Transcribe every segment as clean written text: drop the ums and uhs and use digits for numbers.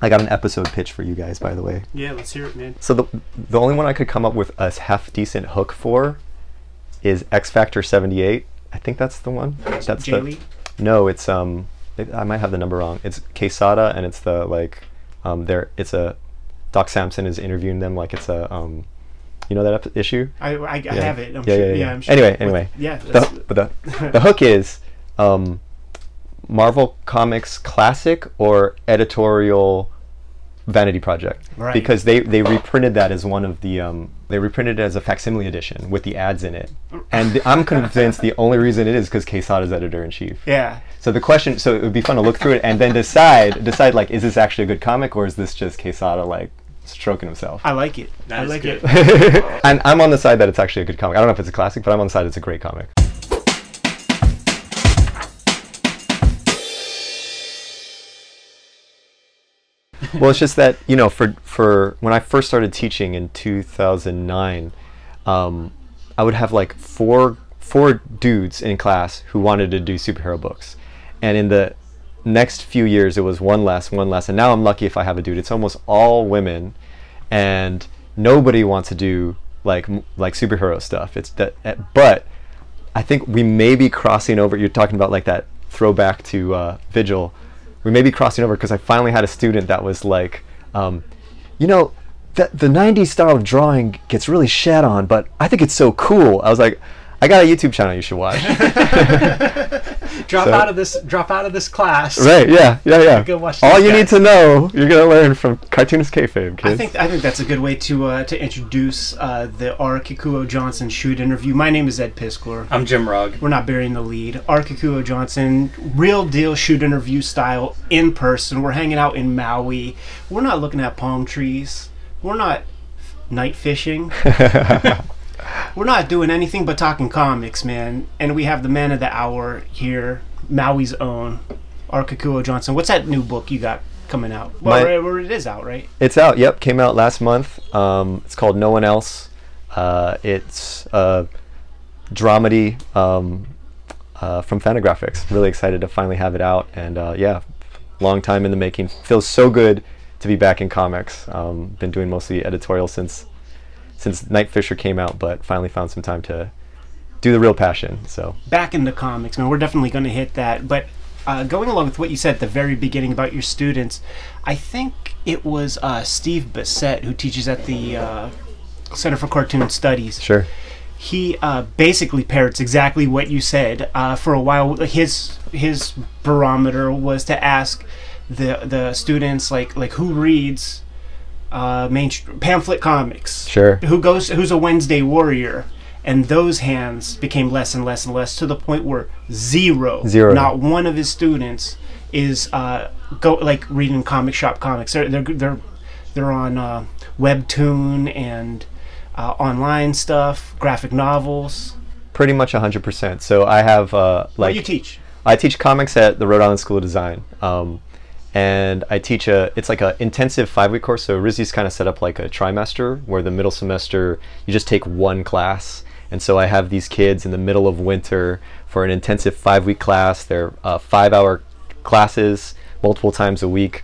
I got an episode pitch for you guys, by the way. Yeah, let's hear it, man. So the only one I could come up with a half decent hook for is X Factor 78. I think that's the one. That's J-Lee? No, it's I might have the number wrong. It's Quesada, and it's the like it's a Doc Samson is interviewing them like it's a you know that issue? I yeah. have it. I'm yeah, sure. yeah, Yeah, I'm sure. Anyway. Yeah. The hook is Marvel Comics classic or editorial vanity project, right? Because they reprinted that as one of the they reprinted it as a facsimile edition with the ads in it, and I'm convinced the only reason it is because Quesada's editor-in-chief. Yeah. So the question, so it would be fun to look through it and then decide like, is this actually a good comic or is this just Quesada like stroking himself? I like it. I like it. And I'm on the side that it's actually a good comic. I don't know if it's a classic, but I'm on the side it's a great comic. Well, it's just that, you know, for when I first started teaching in 2009, I would have like four dudes in class who wanted to do superhero books, and in the next few years it was one less, and now I'm lucky if I have a dude. It's almost all women, and nobody wants to do like superhero stuff. It's that, but I think we may be crossing over. You're talking about like that throwback to Vigil. We may be crossing over because I finally had a student that was like, you know, the 90s style of drawing gets really shat on, but I think it's so cool. I was like, I got a YouTube channel you should watch. Drop out of this class. Right? Yeah. Go watch all you need to know, you're gonna learn from Cartoonist Kayfabe, kids. I think that's a good way to introduce the R. Kikuo Johnson shoot interview. My name is Ed Piskler. I'm Jim Rugg. We're not burying the lead. R. Kikuo Johnson, real deal shoot interview style, in person. We're hanging out in Maui. We're not looking at palm trees. We're not night fishing. We're not doing anything but talking comics, man. And we have the man of the hour here, Maui's own, R. Kikuo Johnson. What's that new book you got coming out? Well, it is out, right? It's out, yep. Came out last month. It's called No One Else. It's a dramedy from Fantagraphics. Really excited to finally have it out. And yeah, long time in the making. Feels so good to be back in comics. Been doing mostly editorial since Night Fisher came out, but finally found some time to do the real passion. So back into comics, man. We're definitely going to hit that. But going along with what you said at the very beginning about your students, I think it was Steve Bissett, who teaches at the Center for Cartoon Studies. Sure. He basically parrots exactly what you said. For a while, his barometer was to ask the students like who reads pamphlet comics. Sure. Who's a Wednesday warrior, and those hands became less and less and less to the point where zero. Not one of his students is reading comic shop comics. They're on Webtoon and online stuff, graphic novels. Pretty much 100%. So I have What do you teach? I teach comics at the Rhode Island School of Design. And I teach it's like an intensive 5-week course. So RISD's kind of set up like a trimester where the middle semester you just take one class. And so I have these kids in the middle of winter for an intensive 5-week class. They're 5-hour classes multiple times a week,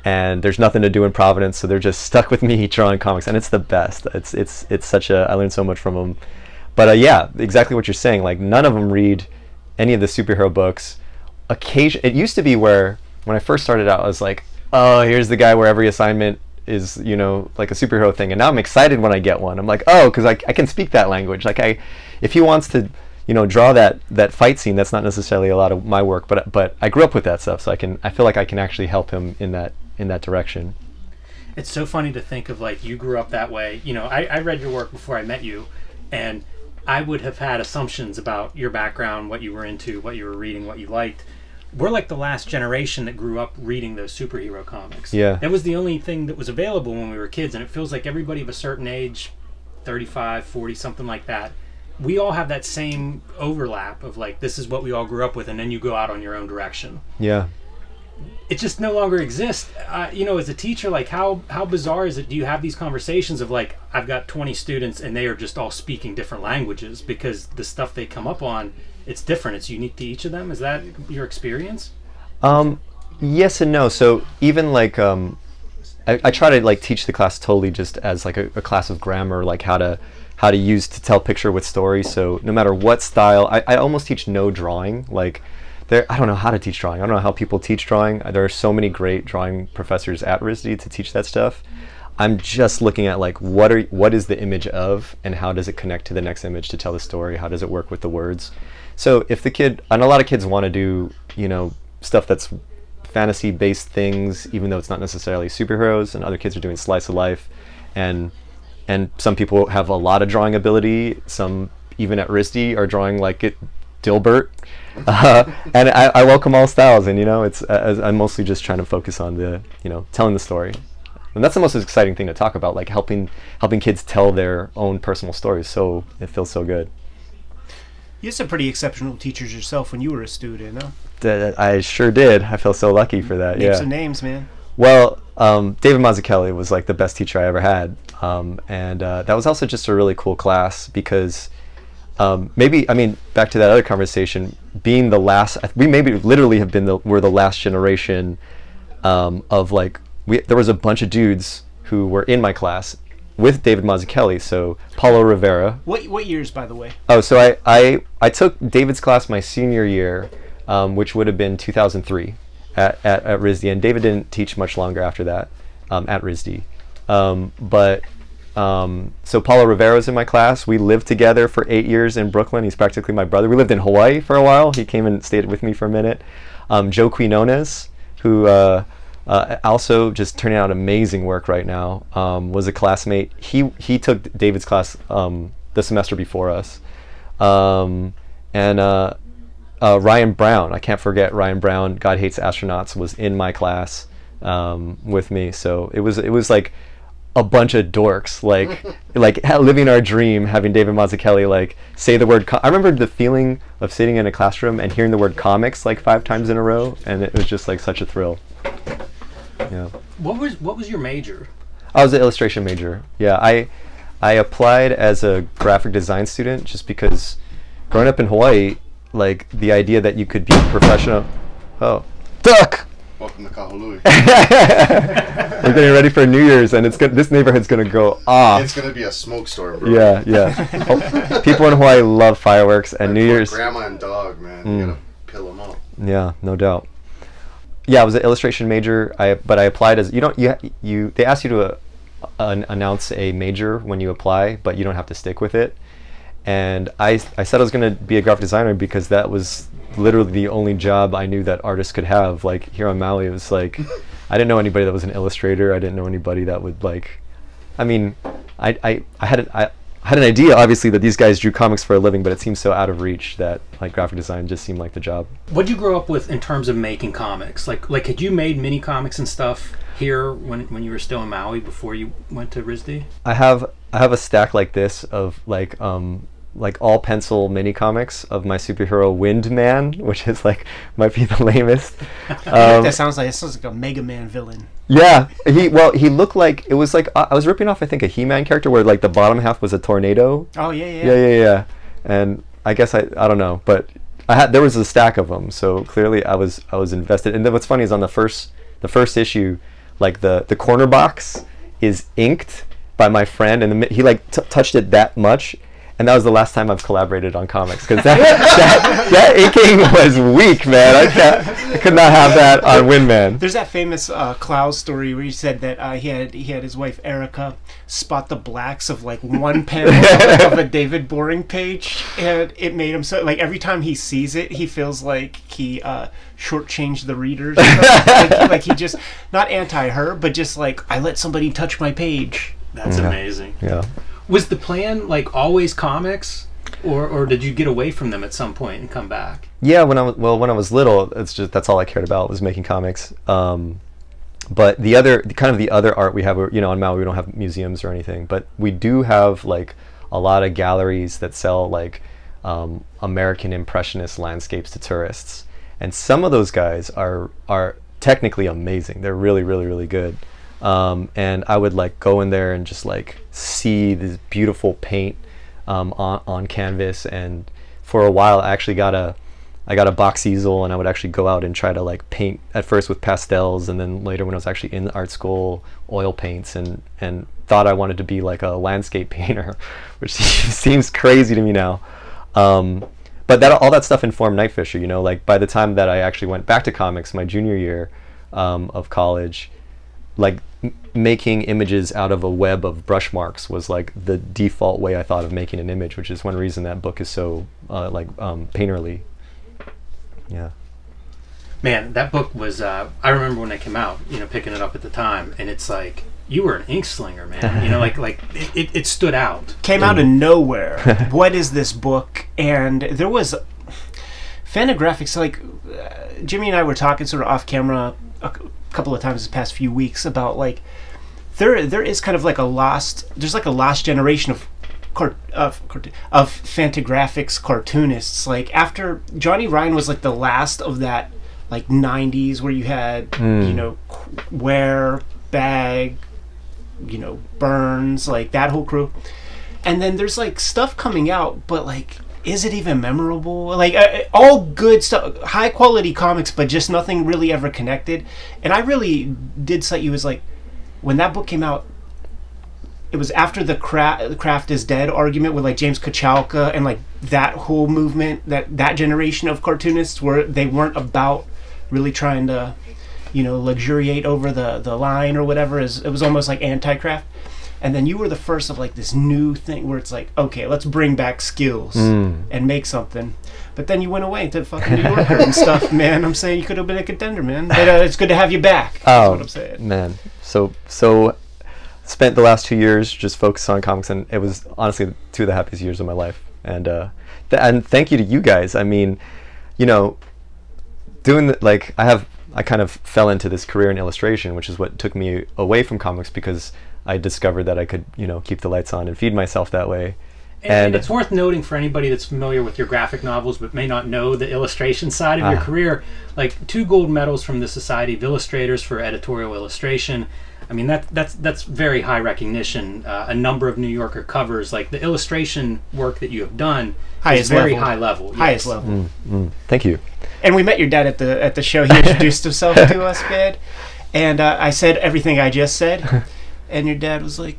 and there's nothing to do in Providence, so they're just stuck with me drawing comics, and it's the best. It's such a, I learned so much from them. But yeah, exactly what you're saying. Like none of them read any of the superhero books. It used to be where when I first started out, I was like, oh, here's the guy where every assignment is, you know, like a superhero thing. And now I'm excited when I get one. I'm like, oh, because I can speak that language. Like if he wants to, you know, draw that fight scene, that's not necessarily a lot of my work, but I grew up with that stuff, so I feel like I can actually help him in that direction. It's so funny to think of like you grew up that way. You know, I read your work before I met you, and I would have had assumptions about your background, what you were into, what you were reading, what you liked. We're like the last generation that grew up reading those superhero comics. Yeah. That was the only thing that was available when we were kids, and it feels like everybody of a certain age, 35, 40, something like that, we all have that same overlap of like, this is what we all grew up with, and then you go out on your own direction. Yeah. It just no longer exists. You know, as a teacher, like how bizarre is it? Do you have these conversations of like, I've got 20 students and they are just all speaking different languages because the stuff they come up on, it's different. It's unique to each of them. Is that your experience? Yes and no. So even like I try to like teach the class totally just as like a class of grammar, like how to use to tell picture with story. So no matter what style, I almost teach no drawing. Like I don't know how to teach drawing. I don't know how people teach drawing. There are so many great drawing professors at RISD to teach that stuff. I'm just looking at like what is the image of, and how does it connect to the next image to tell the story? How does it work with the words? So if the kid, and a lot of kids want to do, you know, stuff that's fantasy based things, even though it's not necessarily superheroes, and other kids are doing slice of life, and some people have a lot of drawing ability. Some even at RISD are drawing like it Dilbert, and I welcome all styles. And you know, it's I'm mostly just trying to focus on the, you know, telling the story, and that's the most exciting thing to talk about, like helping kids tell their own personal stories. So it feels so good. You had some pretty exceptional teachers yourself when you were a student, no? I sure did. I feel so lucky for that. Name some names, man. Well, David Mazzucchelli was like the best teacher I ever had, and that was also just a really cool class because maybe, I mean, back to that other conversation, being the last, we maybe literally have been we're the last generation of like, there was a bunch of dudes who were in my class with David Mazzucchelli, so Paulo Rivera. What years, by the way? Oh, so I took David's class my senior year, which would have been 2003 at RISD, and David didn't teach much longer after that at RISD. So Paulo Rivera was in my class. We lived together for 8 years in Brooklyn. He's practically my brother. We lived in Hawaii for a while. He came and stayed with me for a minute. Joe Quinones, who also just turning out amazing work right now, was a classmate. He took David's class the semester before us. Ryan Brown, I can't forget Ryan Brown, God Hates Astronauts, was in my class with me. So it was like a bunch of dorks, like living our dream, having David Mazzucchelli like say the word. I remember the feeling of sitting in a classroom and hearing the word comics like 5 times in a row, and it was just like such a thrill. Yeah. What was your major? I was an illustration major. Yeah, I applied as a graphic design student just because growing up in Hawaii, like the idea that you could be professional. Oh, duck! Welcome to Kahului. We're getting ready for New Year's, and this neighborhood's gonna go off. It's gonna be a smoke storm, bro. Yeah. People in Hawaii love fireworks, and New Year's. Grandma and dog, man. You gotta pill them up. Yeah, no doubt. Yeah, I was an illustration major. But I applied as they ask you to announce a major when you apply, but you don't have to stick with it. And I said I was going to be a graphic designer because that was literally the only job I knew that artists could have. Like here on Maui, it was like I didn't know anybody that was an illustrator. I didn't know anybody that would like. I mean, I had an idea obviously that these guys drew comics for a living, but it seemed so out of reach that like graphic design just seemed like the job. What did you grow up with in terms of making comics? Like had you made mini comics and stuff here when you were still in Maui before you went to RISD? I have a stack like this of like all pencil mini comics of my superhero Windman, which is like might be the lamest. That sounds like a Mega Man villain. Yeah, he looked like, it was like I was ripping off I think a He-Man character where like the bottom half was a tornado. Oh yeah. And I guess I don't know, but there was a stack of them, so clearly I was invested. And then what's funny is on the first issue, like the corner box is inked by my friend, and he like touched it that much. And that was the last time I've collaborated on comics because that inking was weak, man. I could not have that on Windman. There's that famous Klaus story where he said that he had his wife Erica spot the blacks of like one panel of a David Boring page, and it made him so like every time he sees it, he feels like he shortchanged the readers. Like he just not anti her, but just like I let somebody touch my page. That's amazing. Yeah. Was the plan like always comics, or did you get away from them at some point and come back? Yeah, when I was little, that's all I cared about was making comics. But the other art we have, on Maui, we don't have museums or anything, but we do have like a lot of galleries that sell like American Impressionist landscapes to tourists, and some of those guys are technically amazing. They're really, really, really good. And I would like go in there and just like see this beautiful paint on canvas. And for a while I actually got I got a box easel, and I would actually go out and try to like paint at first with pastels, and then later when I was actually in art school, oil paints, and thought I wanted to be like a landscape painter, which seems crazy to me now. But all that stuff informed Night Fisher, you know, like by the time that I actually went back to comics my junior year of college, like making images out of a web of brush marks was like the default way I thought of making an image, which is one reason that book is so painterly. Yeah. Man, that book was, I remember when it came out, you know, picking it up at the time, and it's like, you were an ink slinger, man. You know, like it stood out. Came out of nowhere. What is this book? And there was Fantagraphics, like, Jimmy and I were talking sort of off camera a couple of times the past few weeks about, like, there is kind of like a lost generation of Fantagraphics cartoonists. Like, after Johnny Ryan was like the last of that, like, 90s where you had, you know, Ware, Bag, you know, Burns, like that whole crew. And then there's like stuff coming out, but like, is it even memorable? Like, all good stuff, high quality comics, but just nothing really ever connected. And I really did cite you as like, when that book came out, it was after the craft is dead argument with like James Kachalka and like that whole movement, that generation of cartoonists where they weren't about really trying to, you know, luxuriate over the line or whatever. It was almost like anti-craft. And then you were the first of like this new thing where it's like, okay, let's bring back skills and make something. But then you went away to fucking New Yorker and stuff, man. I'm saying you could have been a contender, man. But it's good to have you back. That's what I'm saying. Man, so spent the last 2 years just focused on comics, and it was honestly 2 of the happiest years of my life. And and thank you to you guys. I mean, you know, doing like I kind of fell into this career in illustration, which is what took me away from comics, because I discovered that I could, you know, keep the lights on and feed myself that way. And it's worth noting for anybody that's familiar with your graphic novels but may not know the illustration side of your career, like 2 gold medals from the Society of Illustrators for editorial illustration. I mean, that's very high recognition. A number of New Yorker covers, like the illustration work that you have done is very high level. Highest level. Thank you. And we met your dad at the show. He introduced himself to us, man. And I said everything I just said. And your dad was like,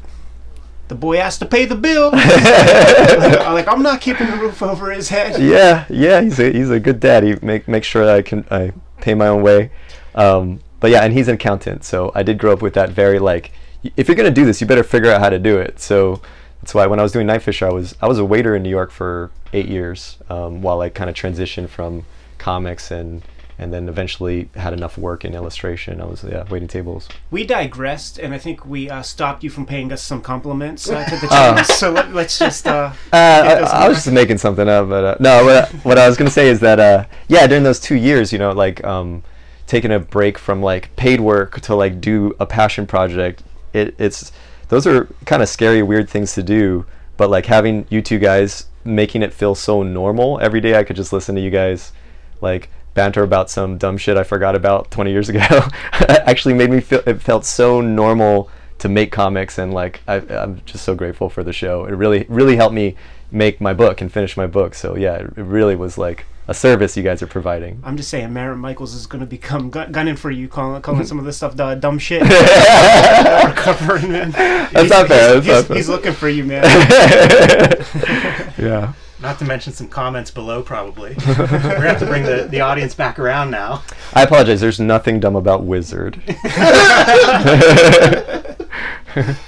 the boy has to pay the bill. like, I'm not keeping the roof over his head. Yeah, he's a good dad. He make sure that I pay my own way. But yeah, and he's an accountant, so I did grow up with that very, like, if you're gonna do this, you better figure out how to do it. So that's why when I was doing Night Fisher, I was a waiter in New York for 8 years, while I kind of transitioned from comics and then eventually had enough work in illustration. I was waiting tables. We digressed, and I think we stopped you from paying us some compliments to the channel. So let's just. I was just making something up, but no. What I was gonna say is that during those 2 years, you know, like taking a break from like paid work to like do a passion project, it's those are kind of scary, weird things to do. But like having you 2 guys making it feel so normal every day, I could just listen to you guys like banter about some dumb shit I forgot about 20 years ago. Actually made me feel, it felt so normal to make comics, and like I'm just so grateful for the show. It really helped me make my book and finish my book. So yeah, it really was like a service you guys are providing. I'm just saying, Merritt Michaels is going to become gunning for you, calling some of this stuff dumb shit. We're covering, man. That's not fair. He's looking for you, man. Yeah. Not to mention some comments below, probably. We're going to have to bring the audience back around now. I apologize. There's nothing dumb about Wizard.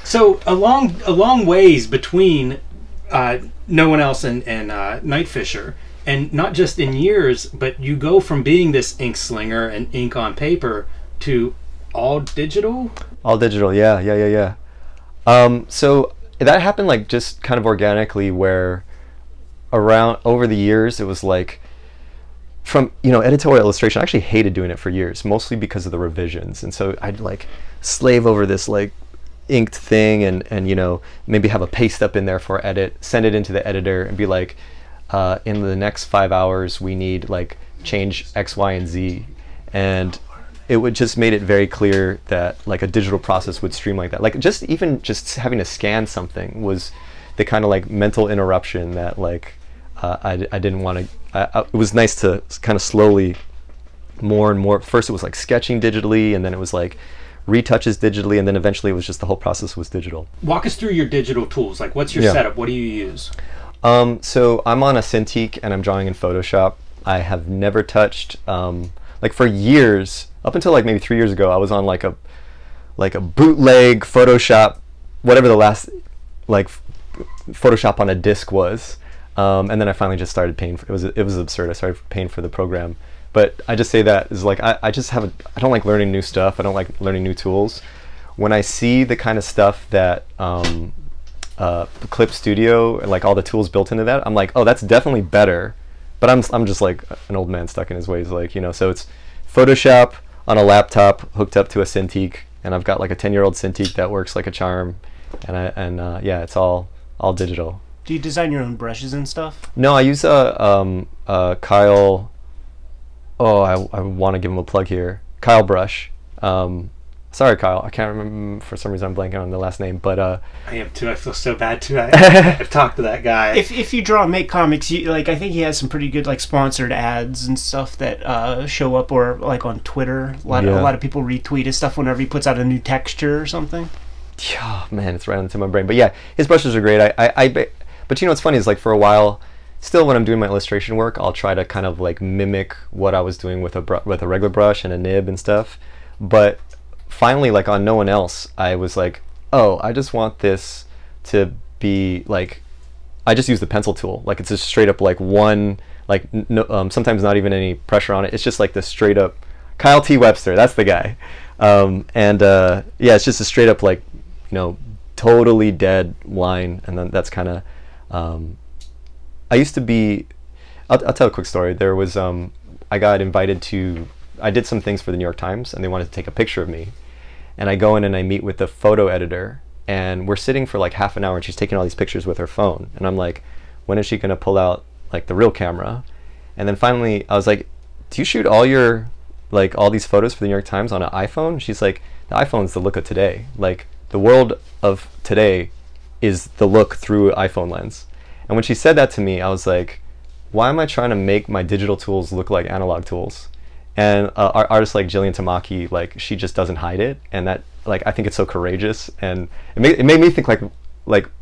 So a long ways between No One Else and Night Fisher, and not just in years, but you go from being this ink slinger and ink on paper to all digital. All digital, yeah. So that happened like just kind of organically, where around over the years it was like, from, you know, editorial illustration, I actually hated doing it for years, mostly because of the revisions. And so I'd like slave over this like inked thing and you know, maybe have a paste up in there for edit, send it into the editor and be like, in the next 5 hours we need like change X, Y, and Z. And it would just made it very clear that like a digital process would streamline that. Like even just having to scan something was the kind of like mental interruption that like I didn't want to. It was nice to kind of slowly, more and more. First, it was like sketching digitally, and then it was like retouches digitally, and then eventually it was just the whole process was digital. Walk us through your digital tools. Like, what's your setup? What do you use? So I'm on a Cintiq, and I'm drawing in Photoshop. I have never touched, like for years, up until like maybe 3 years ago, I was on like a bootleg Photoshop, whatever the last like Photoshop on a disc was, and then I finally just started paying for it. Was absurd. I started paying for the program. But I just say that is like I just haven't. I don't like learning new stuff. I don't like learning new tools. When I see the kind of stuff that Clip Studio and like all the tools built into that, I'm like, oh, that's definitely better. But I'm just like an old man stuck in his ways, like, you know. So it's Photoshop on a laptop hooked up to a Cintiq, and I've got like a 10-year-old Cintiq that works like a charm, and yeah, it's all digital. Do you design your own brushes and stuff? No, I use Kyle. Oh, I want to give him a plug here. Kyle Brush. Sorry, Kyle. I can't remember. For some reason, I'm blanking on the last name. But I am too. I feel so bad too. I've talked to that guy. If you draw and make comics, I think he has some pretty good like sponsored ads and stuff that show up, or like on Twitter. A lot of people retweet his stuff whenever he puts out a new texture or something. Yeah, man, it's right into my brain. But yeah, his brushes are great. But you know what's funny is like for a while. Still, when I'm doing my illustration work, I'll try to kind of like mimic what I was doing with a regular brush and a nib and stuff. But finally, like on No One Else, I was like, oh, I just want this to be like, I just use the pencil tool. Like it's just straight up like one, like sometimes not even any pressure on it. It's just like the straight up Kyle T. Webster. That's the guy. Yeah, it's just a straight up like, you know, totally dead line, and then that's kind of. I used to be, I'll tell a quick story. There was, I got invited to, I did some things for the New York Times, and they wanted to take a picture of me. And I go in and I meet with the photo editor, and we're sitting for like half an hour, and she's taking all these pictures with her phone. And I'm like, when is she going to pull out like the real camera? And then finally I was like, do you shoot all your, like all these photos for the New York Times on an iPhone? She's like, the iPhone's the look of today. Like the world of today is the look through iPhone lens. And when she said that to me, I was like, why am I trying to make my digital tools look like analog tools? And artists like Jillian Tamaki, like she just doesn't hide it, and that, like, I think it's so courageous, and it made me think like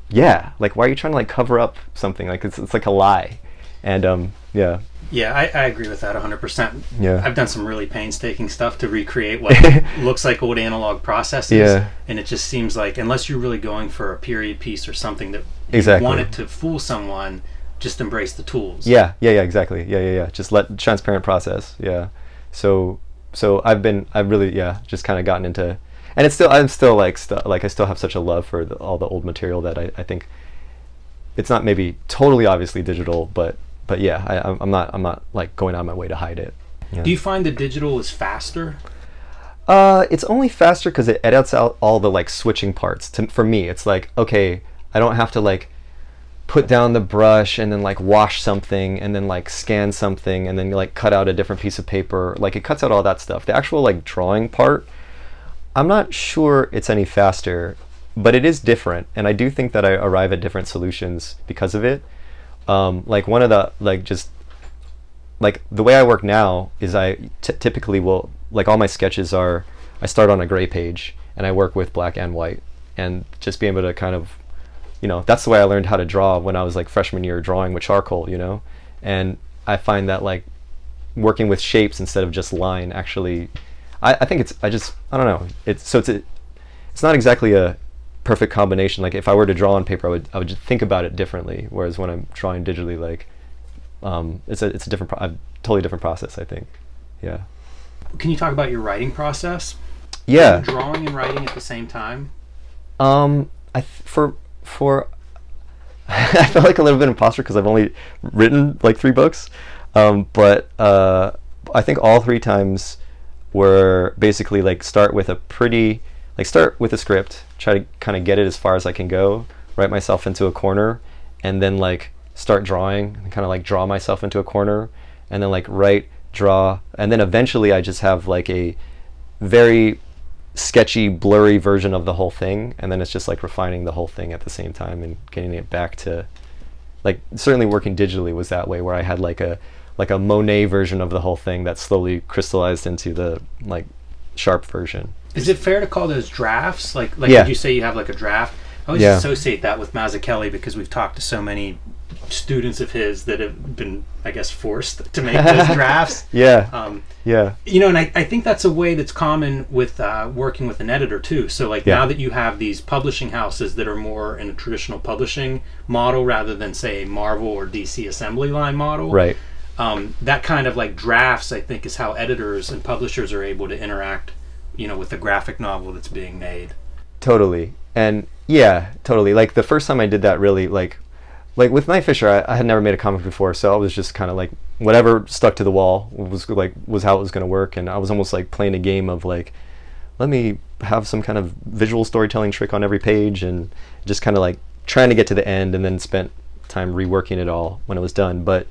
yeah, like why are you trying to like cover up something? Like it's like a lie, and yeah. Yeah, I agree with that 100%. Yeah. I've done some really painstaking stuff to recreate what looks like old analog processes. Yeah. And it just seems like, unless you're really going for a period piece or something that Exactly. you want it to fool someone, just embrace the tools. Yeah, exactly. Yeah. Just let transparent process. Yeah. So I've really, just kind of gotten into, and I'm still like I still have such a love for all the old material that I think it's not maybe totally obviously digital, but yeah, I'm not like going out of my way to hide it. Yeah. Do you find the digital is faster? It's only faster because it edits out all the like switching parts. For me, it's like, okay, I don't have to like put down the brush and then like wash something and then like scan something and then like cut out a different piece of paper. Like it cuts out all that stuff. The actual like drawing part, I'm not sure it's any faster, but it is different, and I do think that I arrive at different solutions because of it. Like one of the just like the way I work now is I typically will, like, all my sketches are, I start on a gray page and I work with black and white, and just being able to kind of, you know, that's the way I learned how to draw when I was like freshman year, drawing with charcoal, you know. And I find that like working with shapes instead of just line actually, I think I don't know, it's not exactly a perfect combination. Like if I were to draw on paper, I would just think about it differently, whereas when I'm drawing digitally, like it's a totally different process, I think. Yeah. Can you talk about your writing process? Yeah. Drawing and writing at the same time? I felt like a little bit imposter because I've only written like 3 books, but I think all 3 times were basically like start with a script, try to kind of get it as far as I can go, write myself into a corner, and then like start drawing and kind of like draw myself into a corner, and then like write, draw, and then eventually I just have like a very sketchy, blurry version of the whole thing, and then it's just like refining the whole thing at the same time and getting it back to like certainly working digitally was that way, where I had like a Monet version of the whole thing that slowly crystallized into the like sharp version. Is it fair to call those drafts? Like Yeah. Did you say you have like a draft? I always Yeah. associate that with Mazzucchelli because we've talked to so many students of his that have been, I guess, forced to make those drafts. Yeah. Yeah. You know, and I think that's a way that's common with working with an editor too. So like Yeah. now that you have these publishing houses that are more in a traditional publishing model rather than say a Marvel or DC assembly line model, Right. that kind of like drafts, I think, is how editors and publishers are able to interact, you know, with the graphic novel that's being made. Totally. And yeah, totally. Like the first time I did that, really, like with Night Fisher, I had never made a comic before, so I was just kind of like whatever stuck to the wall was how it was going to work, and I was almost like playing a game of like, let me have some kind of visual storytelling trick on every page, and just kind of like trying to get to the end, and then spent time reworking it all when it was done. But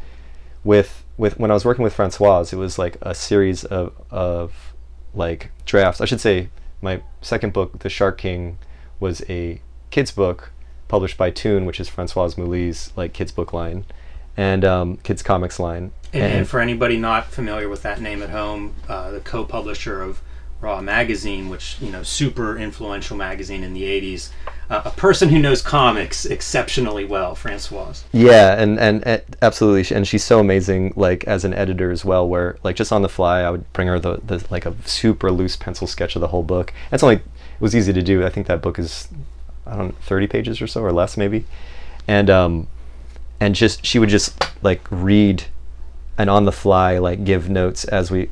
with when I was working with Francoise, it was like a series of like drafts. I should say my second book, The Shark King, was a kids book published by Toon, which is Francoise Mouly's like kids book line and kids comics line. And for anybody not familiar with that name at home, the co-publisher of Raw magazine, which, you know, super influential magazine in the 80s, a person who knows comics exceptionally well, Francoise. Yeah, and absolutely, and she's so amazing, like as an editor as well, where like just on the fly I would bring her the like a super loose pencil sketch of the whole book. It was easy to do. I think that book is, I don't know, 30 pages or so, or less maybe, and just she would just like read and on the fly like give notes as we'd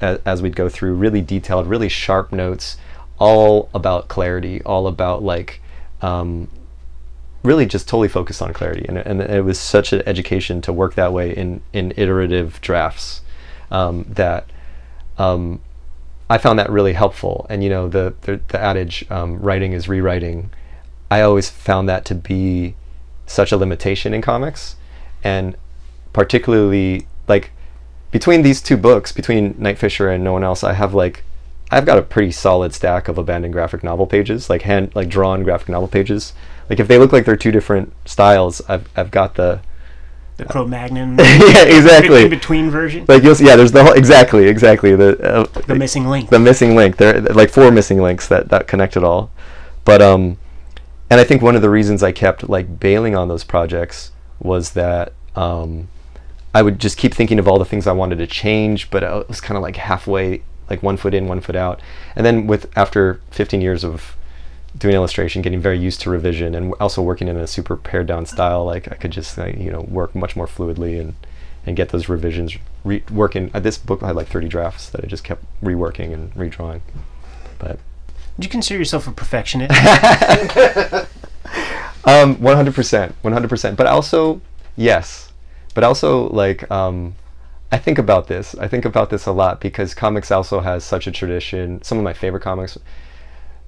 go through, really detailed, really sharp notes, all about clarity, all about like really just totally focused on clarity, and it was such an education to work that way in iterative drafts, that I found that really helpful. And you know, the adage, writing is rewriting, I always found that to be such a limitation in comics, and particularly like between these two books, between Night Fisher and No One Else, I've got a pretty solid stack of abandoned graphic novel pages, like drawn graphic novel pages. Like if they look like they're two different styles, I've got the Cro-Magnon yeah, exactly, in between version. Like you'll see, yeah, there's the whole exactly the missing link. The missing link. There are like 4 missing links that connect it all. But and I think one of the reasons I kept like bailing on those projects was that I would just keep thinking of all the things I wanted to change, but I was kind of like halfway, like 1 foot in, 1 foot out. And then after 15 years of doing illustration, getting very used to revision, and also working in a super pared down style, like I could just work much more fluidly and get those revisions working. This book I had like 30 drafts that I just kept reworking and redrawing. But would you consider yourself a perfectionist? 100%. But also, yes. But also, like, I think about this a lot, because comics also has such a tradition. Some of my favorite comics,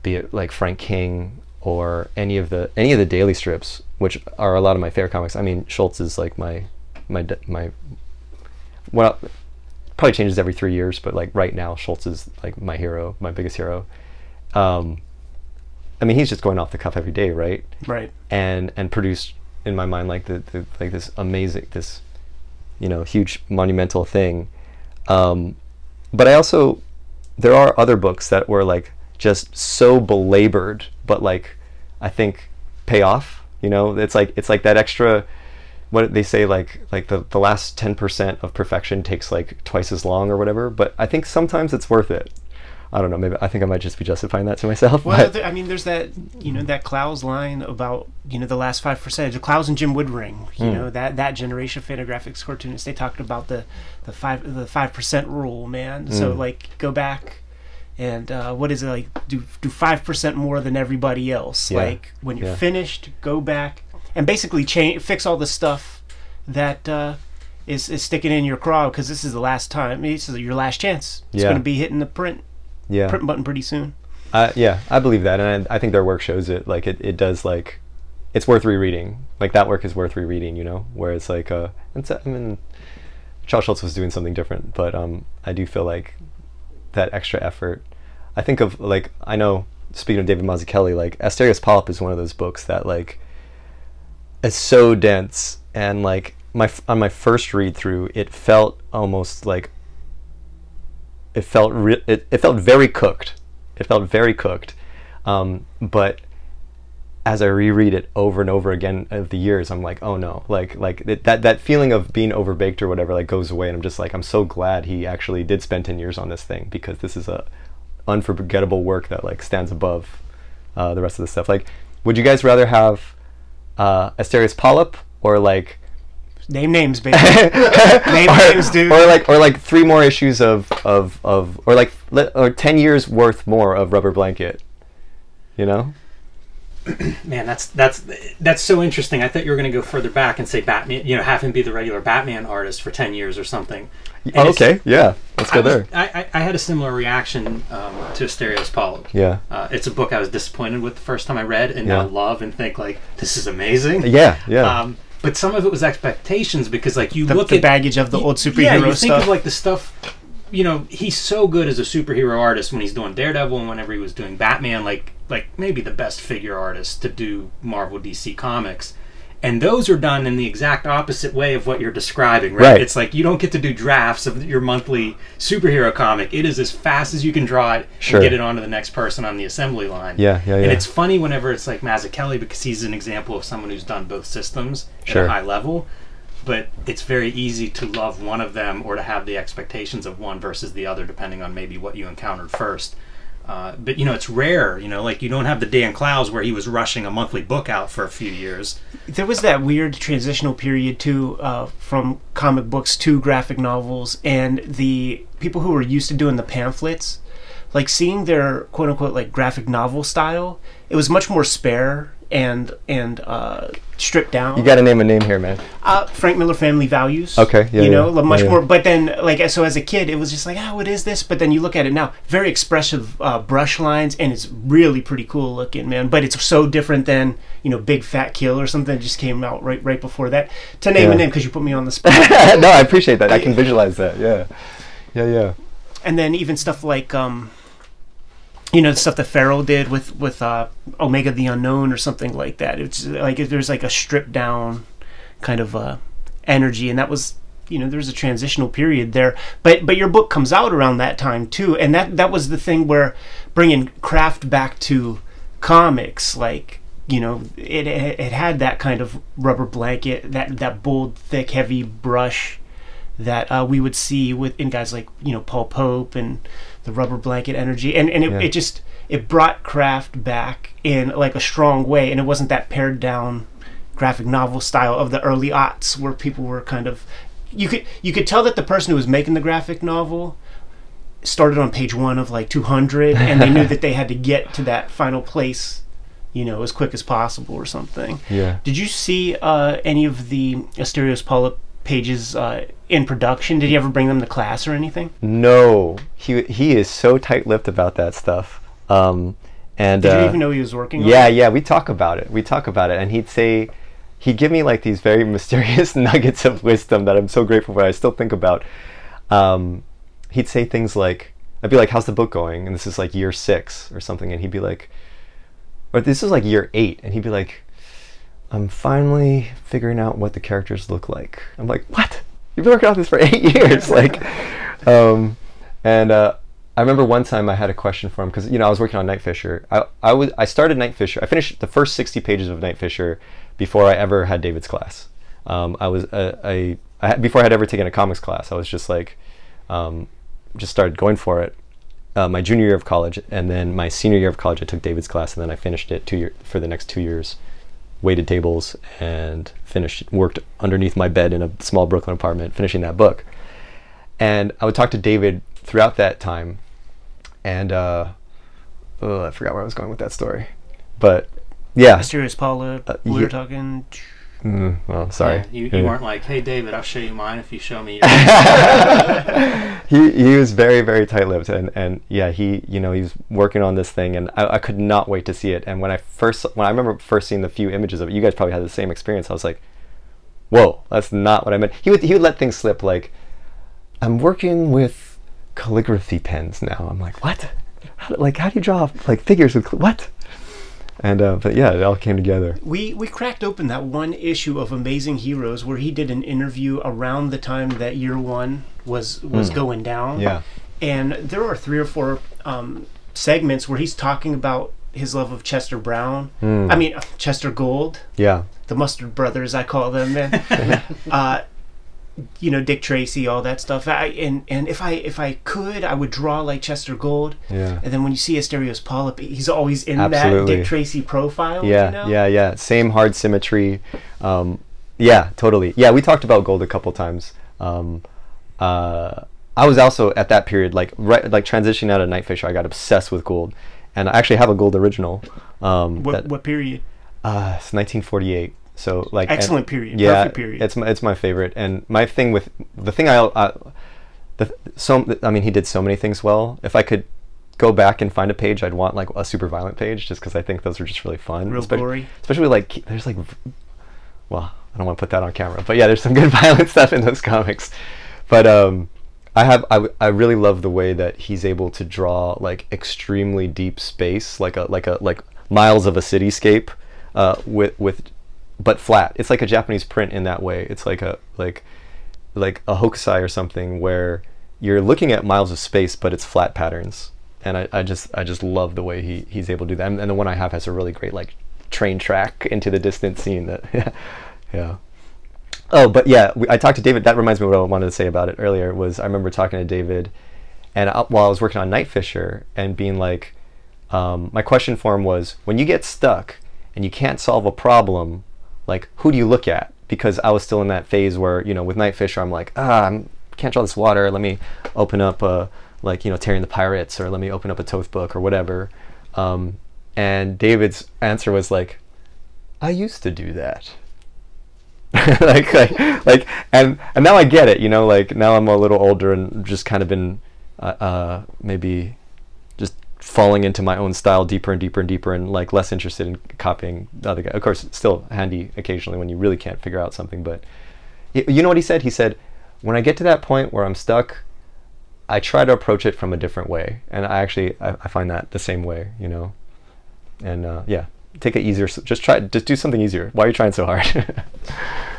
be it like Frank King or any of the daily strips, which are a lot of my favorite comics. I mean, Schultz is like my well, probably changes every 3 years, but like right now, Schultz is like my hero, my biggest hero. I mean, he's just going off the cuff every day, right? Right. And produced in my mind like like this amazing, this huge monumental thing. But I also, there are other books that were like just so belabored, but like I think pay off. It's like that extra, what they say, like the last 10% of perfection takes like twice as long or whatever. But I think sometimes it's worth it. I don't know. Maybe I think I might just be justifying that to myself. Well, I mean, there's that that Clowes line about the last 5%. The Clowes and Jim Woodring, that generation of Fantagraphics cartoonists. They talked about the 5% rule, man. So like go back and what is it, like do 5% more than everybody else. Yeah. Like when you're finished, go back and basically fix all the stuff that is sticking in your craw, because this is the last time. This is your last chance. It's going to be hitting the print button pretty soon. Yeah, I believe that, and I think their work shows it. Like it does, like it's worth rereading. Like that work is worth rereading, whereas like I mean, Charles Schultz was doing something different, but I do feel like that extra effort. I think of, like, I know, speaking of David Mazzucchelli, like Asterios Polyp is one of those books that like it's so dense, and like on my first read through, it felt almost like it felt very cooked. It felt very cooked, but as I reread it over and over again of the years, I'm like, oh no, like that feeling of being overbaked or whatever like goes away, and I'm just like, I'm so glad he actually did spend 10 years on this thing, because this is a unforgettable work that like stands above the rest of the stuff. Like, would you guys rather have Asterios Polyp or like name names, baby? Name names, dude. Or like 3 more issues of or 10 years worth more of Rubber Blanket, you know? Man, that's so interesting. I thought you were going to go further back and say Batman, you know, have him be the regular Batman artist for 10 years or something. Oh, okay, yeah, let's go there. I had a similar reaction to Asterios Polyp. Yeah. It's a book I was disappointed with the first time I read, and now love and think like, this is amazing. Yeah, yeah. But some of it was expectations, because like you look the at baggage of the old superhero yeah, you stuff. think of like the stuff, you know, he's so good as a superhero artist when he's doing Daredevil, and whenever he was doing Batman, like maybe the best figure artist to do Marvel DC Comics. And those are done in the exact opposite way of what you're describing, right? It's like you don't get to do drafts of your monthly superhero comic. It is as fast as you can draw it and get it on to the next person on the assembly line. And it's funny whenever it's like Mazzucchelli, because he's an example of someone who's done both systems at a high level. But it's very easy to love one of them or to have the expectations of one versus the other, depending on maybe what you encountered first. But, you know, it's rare, you know, like you don't have the Dan Clowes where he was rushing a monthly book out for a few years. There was that weird transitional period, too, from comic books to graphic novels, and the people who were used to doing the pamphlets, like seeing their quote-unquote like graphic novel style, it was much more spare and stripped down. You got to name a name here, man. Frank Miller Family Values. Okay, yeah, you know, much yeah. more. But then, like, so as a kid, it was just like, what is this? But then you look at it now, very expressive brush lines, and it's really pretty cool looking, man. But it's so different than, you know, Big Fat Kill or something that just came out right before that. To name a name, because you put me on the spot. No, I appreciate that. I can visualize that. Yeah. And then even stuff like, you know, the stuff that Farrell did with Omega the Unknown or something like that. It's like there's like a stripped down kind of energy, and that was, you know, there's a transitional period there. But your book comes out around that time too, and that was the thing where bringing craft back to comics, like, you know, it had that kind of Rubber Blanket, that bold, thick, heavy brush that we would see in guys like, you know, Paul Pope and the Rubber Blanket energy, and it brought craft back in like a strong way, and it wasn't that pared down graphic novel style of the early aughts where people were kind of, you could tell that the person who was making the graphic novel started on page 1 of like 200, and they knew that they had to get to that final place, you know, as quick as possible or something. Yeah. Did you see any of the Asterios Polyp pages in production? Did he ever bring them to class or anything? No, he is so tight-lipped about that stuff. And did you even know he was working on it? Yeah, we talk about it, and he'd give me like these very mysterious nuggets of wisdom that I'm so grateful for. I still think about. He'd say things like, I'd be like, how's the book going? And this is like year 6 or something, and he'd be like, or this is like year 8, and he'd be like, I'm finally figuring out what the characters look like. I'm like, what? You've been working on this for 8 years, like, I remember one time I had a question for him, because, you know, I was working on Night Fisher. I started Night Fisher. I finished the first 60 pages of Night Fisher before I ever had David's class. Before I had ever taken a comics class, I was just like, just started going for it. My junior year of college, and then my senior year of college, I took David's class, and then I finished it for the next 2 years. Waited tables and worked underneath my bed in a small Brooklyn apartment, finishing that book. And I would talk to David throughout that time, and I forgot where I was going with that story. But yeah, Asterios Polyp, we were talking. Well, sorry. Yeah, you weren't like, hey David, I'll show you mine if you show me yours. He was very, very tight-lipped, and yeah, he was working on this thing, and I could not wait to see it. And when I remember first seeing the few images of it, you guys probably had the same experience. I was like, whoa, that's not what I meant. He would let things slip, like, I'm working with calligraphy pens now. I'm like, what? How do you draw like figures with what? And but yeah, it all came together. We cracked open that one issue of Amazing Heroes where he did an interview around the time that year one was going down. Yeah. And there are 3 or 4 segments where he's talking about his love of Chester Brown. I mean, Chester Gold. Yeah. The Mustard Brothers, I call them. You know, Dick Tracy, all that stuff. And if I could, I would draw like Chester Gold. Yeah. And then when you see Asterios Polyp, he's always in Absolutely. that Dick Tracy profile. Yeah, you know? yeah. Same hard symmetry. Yeah, totally. Yeah, we talked about Gold a couple times. I was also at that period, like transitioning out of Night Fisher, I got obsessed with Gold, and I actually have a Gold original. What period? It's 1948. So like excellent period. Yeah, perfect period. It's my favorite. And my thing with the thing I mean, he did so many things well. If I could go back and find a page, I'd want like a super violent page, just because I think those are just really fun. Real gory. Especially like there's like, well, I don't want to put that on camera, but yeah, there's some good violent stuff in those comics. But I really love the way that he's able to draw like extremely deep space, like miles of a cityscape, with but flat. It's like a Japanese print in that way. It's like a hokusai or something where you're looking at miles of space, but it's flat patterns. And I just love the way he's able to do that. And the one I have has a really great like train track into the distance scene. That yeah. Oh, but yeah, I talked to David. That reminds me of what I wanted to say about it earlier. Was I remember talking to David, and while I was working on Night Fisher, and being like, my question for him was, when you get stuck and you can't solve a problem, like, who do you look at? Because I was still in that phase where, you know, with Night Fisher, I'm like, I can't draw this water. Let me open up, like, you know, Tearing the Pirates, or let me open up a Toth book or whatever. And David's answer was like, I used to do that. like, and now I get it, you know, like now I'm a little older and just kind of been, maybe just falling into my own style deeper and deeper and deeper, and like less interested in copying the other guy. Of course, it's still handy occasionally when you really can't figure out something, but you know what he said? He said, when I get to that point where I'm stuck, I try to approach it from a different way. And I find that the same way, you know, and yeah, take it easier. Just do something easier. Why are you trying so hard?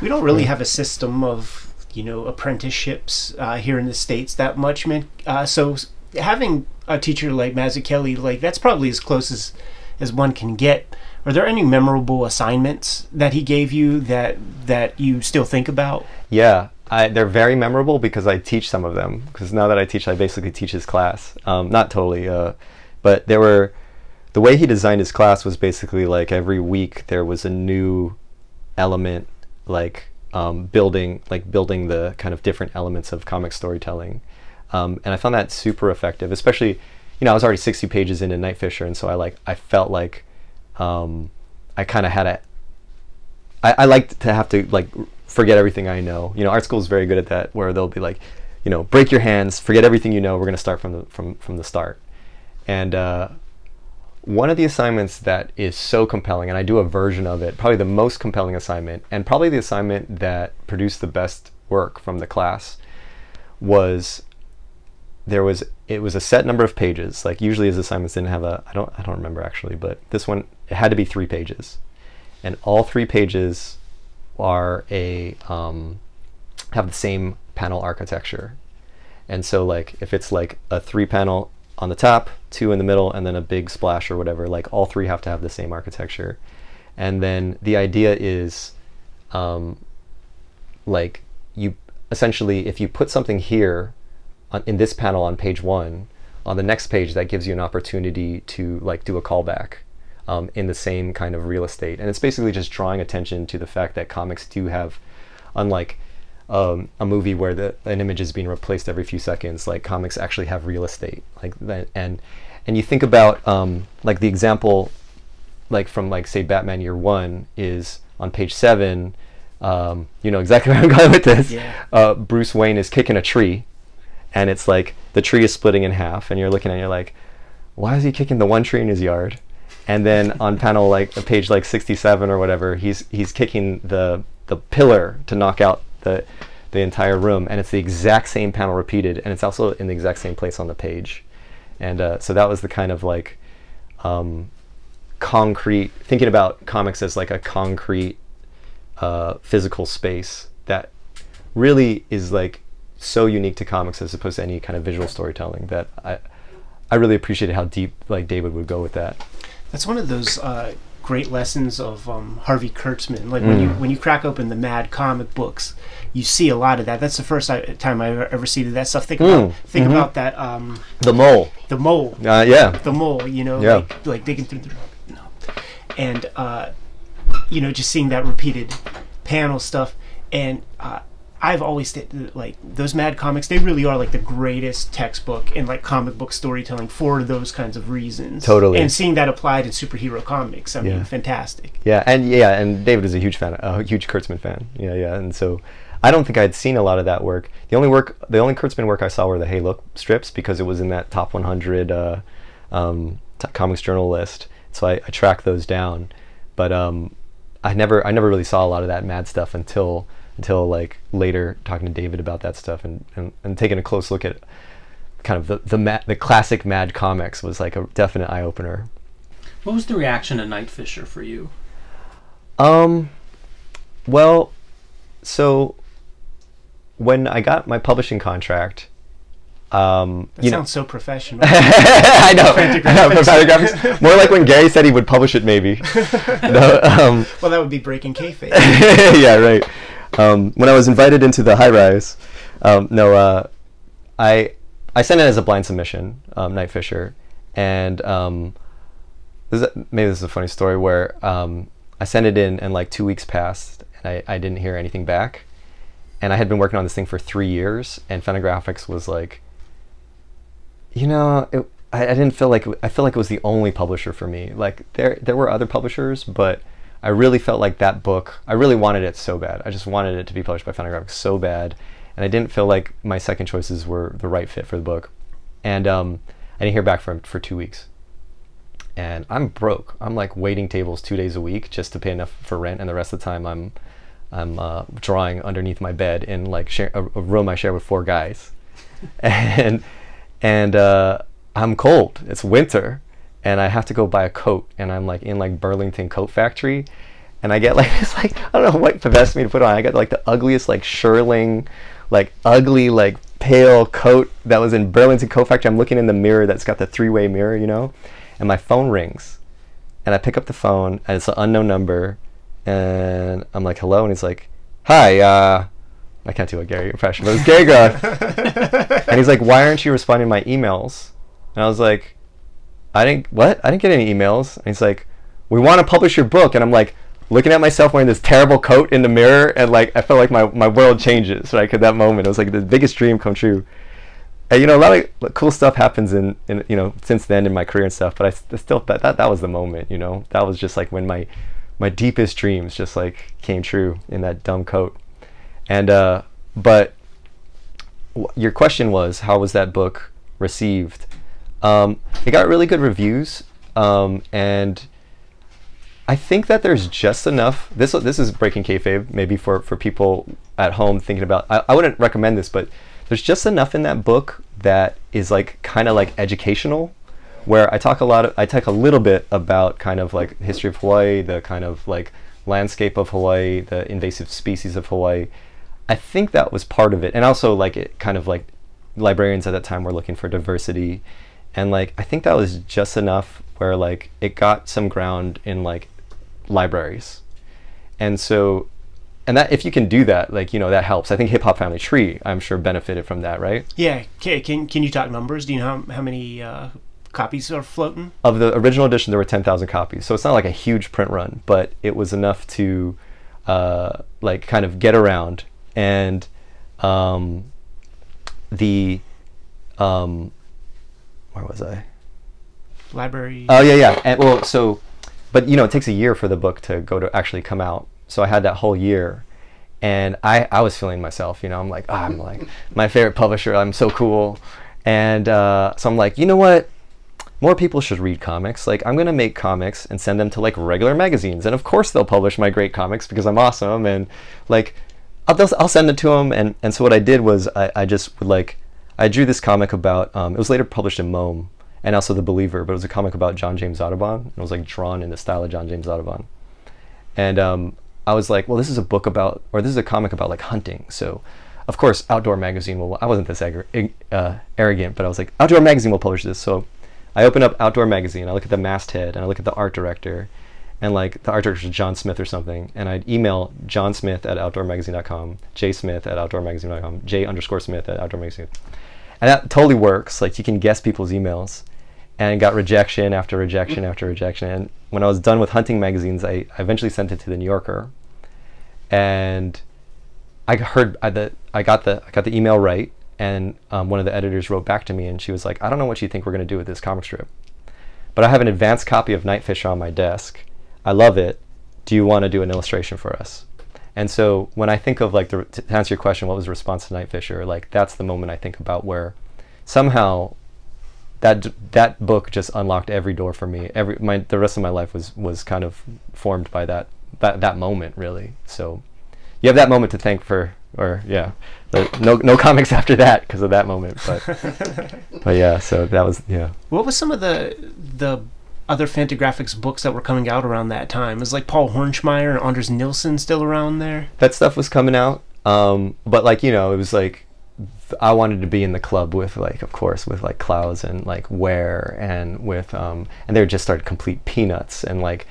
We don't really have a system of, you know, apprenticeships here in the States that much, man. So having a teacher like Mazzucchelli, like that's probably as close as one can get. Are there any memorable assignments that he gave you that you still think about? Yeah, they're very memorable because I teach some of them. Because now that I teach, I basically teach his class. Not totally, but the way he designed his class was basically like every week there was a new element, like building the kind of different elements of comic storytelling. And I found that super effective, especially, you know, I was already 60 pages into Night Fisher, and so I felt like I kind of had I like to have to like forget everything I know. You know, art school is very good at that, where they'll be like, you know, break your hands, forget everything you know, we're going to start from the start. And one of the assignments that is so compelling, and I do a version of it, probably the most compelling assignment, and probably the assignment that produced the best work from the class, was it was a set number of pages. Like usually his assignments didn't have I don't remember actually, but this one, it had to be 3 pages, and all 3 pages are have the same panel architecture. And so like if it's like a 3 panel on the top, 2 in the middle, and then a big splash or whatever, like all 3 have to have the same architecture. And then the idea is like you essentially, if you put something here in this panel on page 1, on the next page that gives you an opportunity to like do a callback in the same kind of real estate. And it's basically just drawing attention to the fact that comics do have, unlike a movie where an image is being replaced every few seconds, like comics actually have real estate like that. And you think about like the example like from like say Batman Year One is on page 7. You know exactly where I'm going with this. Yeah. Bruce Wayne is kicking a tree, and it's like the tree is splitting in half, and you're looking at it, you're like, why is he kicking the one tree in his yard? And then on panel like page like 67 or whatever, he's kicking the pillar to knock out the entire room, and it's the exact same panel repeated, and it's also in the exact same place on the page. And so that was the kind of like concrete, thinking about comics as like a concrete physical space that really is like so unique to comics as opposed to any kind of visual storytelling, that I really appreciated how deep like David would go with that. That's one of those great lessons of Harvey Kurtzman. Like when you crack open the Mad comic books, you see a lot of that. That's the first time I've ever seen that stuff. Think about that. The mole. The mole. Yeah. The mole. You know, Yeah. like digging through the and you know, just seeing that repeated panel stuff. And I've always said, like, those Mad comics, they really are like the greatest textbook in like comic book storytelling for those kinds of reasons. Totally. And seeing that applied in superhero comics, I mean, fantastic. And David is a huge Kurtzman fan. Yeah. And so I don't think I'd seen a lot of that work. The only Kurtzman work I saw were the Hey Look strips, because it was in that top 100 comics journal list. So I tracked those down, but I never really saw a lot of that Mad stuff until like later, talking to David about that stuff and taking a close look at kind of the classic Mad comics was like a definite eye opener. What was the reaction to Night Fisher for you? Well, so when I got my publishing contract, That sounds so professional. I know. Graphics. More like when Gary said he would publish it, maybe. No, well, that would be breaking kayfabe. Yeah, right. When I was invited into the High Rise, I sent it as a blind submission, Night Fisher, and maybe this is a funny story where I sent it in and like 2 weeks passed and I didn't hear anything back, and I had been working on this thing for 3 years, and Fantagraphics was like, you know, I didn't feel like it was the only publisher for me. Like there were other publishers, but I really felt like that book, I really wanted it so bad. I just wanted it to be published by Fantagraphics so bad, and I didn't feel like my second choices were the right fit for the book. And I didn't hear back from him for 2 weeks. And I'm broke. I'm like waiting tables 2 days a week just to pay enough for rent, and the rest of the time I'm drawing underneath my bed in like a room I share with 4 guys. and I'm cold. It's winter, and I have to go buy a coat, and I'm like in like Burlington Coat Factory, and I get like this, like, I don't know what possessed me to put on. I got like the ugliest like shearling, like ugly like pale coat that was in Burlington Coat Factory. I'm looking in the mirror that's got the 3-way mirror, you know, and my phone rings, and I pick up the phone, and it's an unknown number, and I'm like, hello, and he's like, hi, I can't do a Gary impression, but it's Gary Gruff. And he's like, why aren't you responding to my emails? And I was like, I didn't get any emails. And he's like, we want to publish your book. And I'm like, looking at myself wearing this terrible coat in the mirror, and like I felt like my world changes, like at that moment. It was like the biggest dream come true. And you know, a lot of cool stuff happens in you know, since then in my career and stuff, but I still that was the moment, you know. That was just like when my deepest dreams just like came true in that dumb coat. And but your question was, how was that book received? It got really good reviews, and I think that there's just enough. This is breaking kayfabe, maybe for people at home thinking about. I wouldn't recommend this, but there's just enough in that book that is like kind of like educational, where I talk a little bit about kind of like history of Hawaii, the kind of like landscape of Hawaii, the invasive species of Hawaii. I think that was part of it, and also like it kind of like librarians at that time were looking for diversity, and like I think that was just enough where like it got some ground in like libraries, and so, and that if you can do that, like, you know, that helps. I think Hip Hop Family Tree, I'm sure, benefited from that, right? Yeah. Can you talk numbers? Do you know how many copies are floating? Of the original edition, there were 10,000 copies, so it's not like a huge print run, but it was enough to like kind of get around. And where was I? Library. Oh yeah. And well, so, but you know, it takes a year for the book to actually come out. So I had that whole year, and I was feeling myself, you know. I'm like, I'm like my favorite publisher. I'm so cool, and so I'm like, you know what? More people should read comics. Like, I'm gonna make comics and send them to like regular magazines, and of course they'll publish my great comics because I'm awesome, and like I'll send it to them. And so what I did was I just would like, I drew this comic about, it was later published in Mome, and also The Believer, but it was a comic about John James Audubon, and it was like drawn in the style of John James Audubon. And I was like, well, this is a book about, or this is a comic about like hunting. So, of course, Outdoor Magazine will, I wasn't this arrogant, but I was like, Outdoor Magazine will publish this. So I open up Outdoor Magazine, I look at the masthead, and I look at the art director, and like the art director is John Smith or something, and I'd email John Smith at outdoormagazine.com, J Smith at outdoormagazine.com, J_Smith at outdoormagazine. And that totally works. Like, you can guess people's emails. And got rejection after rejection after rejection. And when I was done with hunting magazines, I eventually sent it to the New Yorker. And I got the email right, and one of the editors wrote back to me, and she was like, I don't know what you think we're going to do with this comic strip, but I have an advanced copy of Night Fisher on my desk. I love it. Do you want to do an illustration for us? And so when I think of like, to answer your question, what was the response to Night Fisher? Like, that's the moment I think about where somehow that book just unlocked every door for me. The rest of my life was kind of formed by that moment, really. So you have that moment to thank for, or yeah, no comics after that because of that moment. But yeah, so that was, yeah. What was some of the other Fantagraphics books that were coming out around that time? Was like Paul Hornschmeyer and Anders Nilsson still around there? That stuff was coming out, but like, you know, it was like, I wanted to be in the club with, like, of course, with like Klaus and like Ware, and with and they were just started Complete Peanuts, and like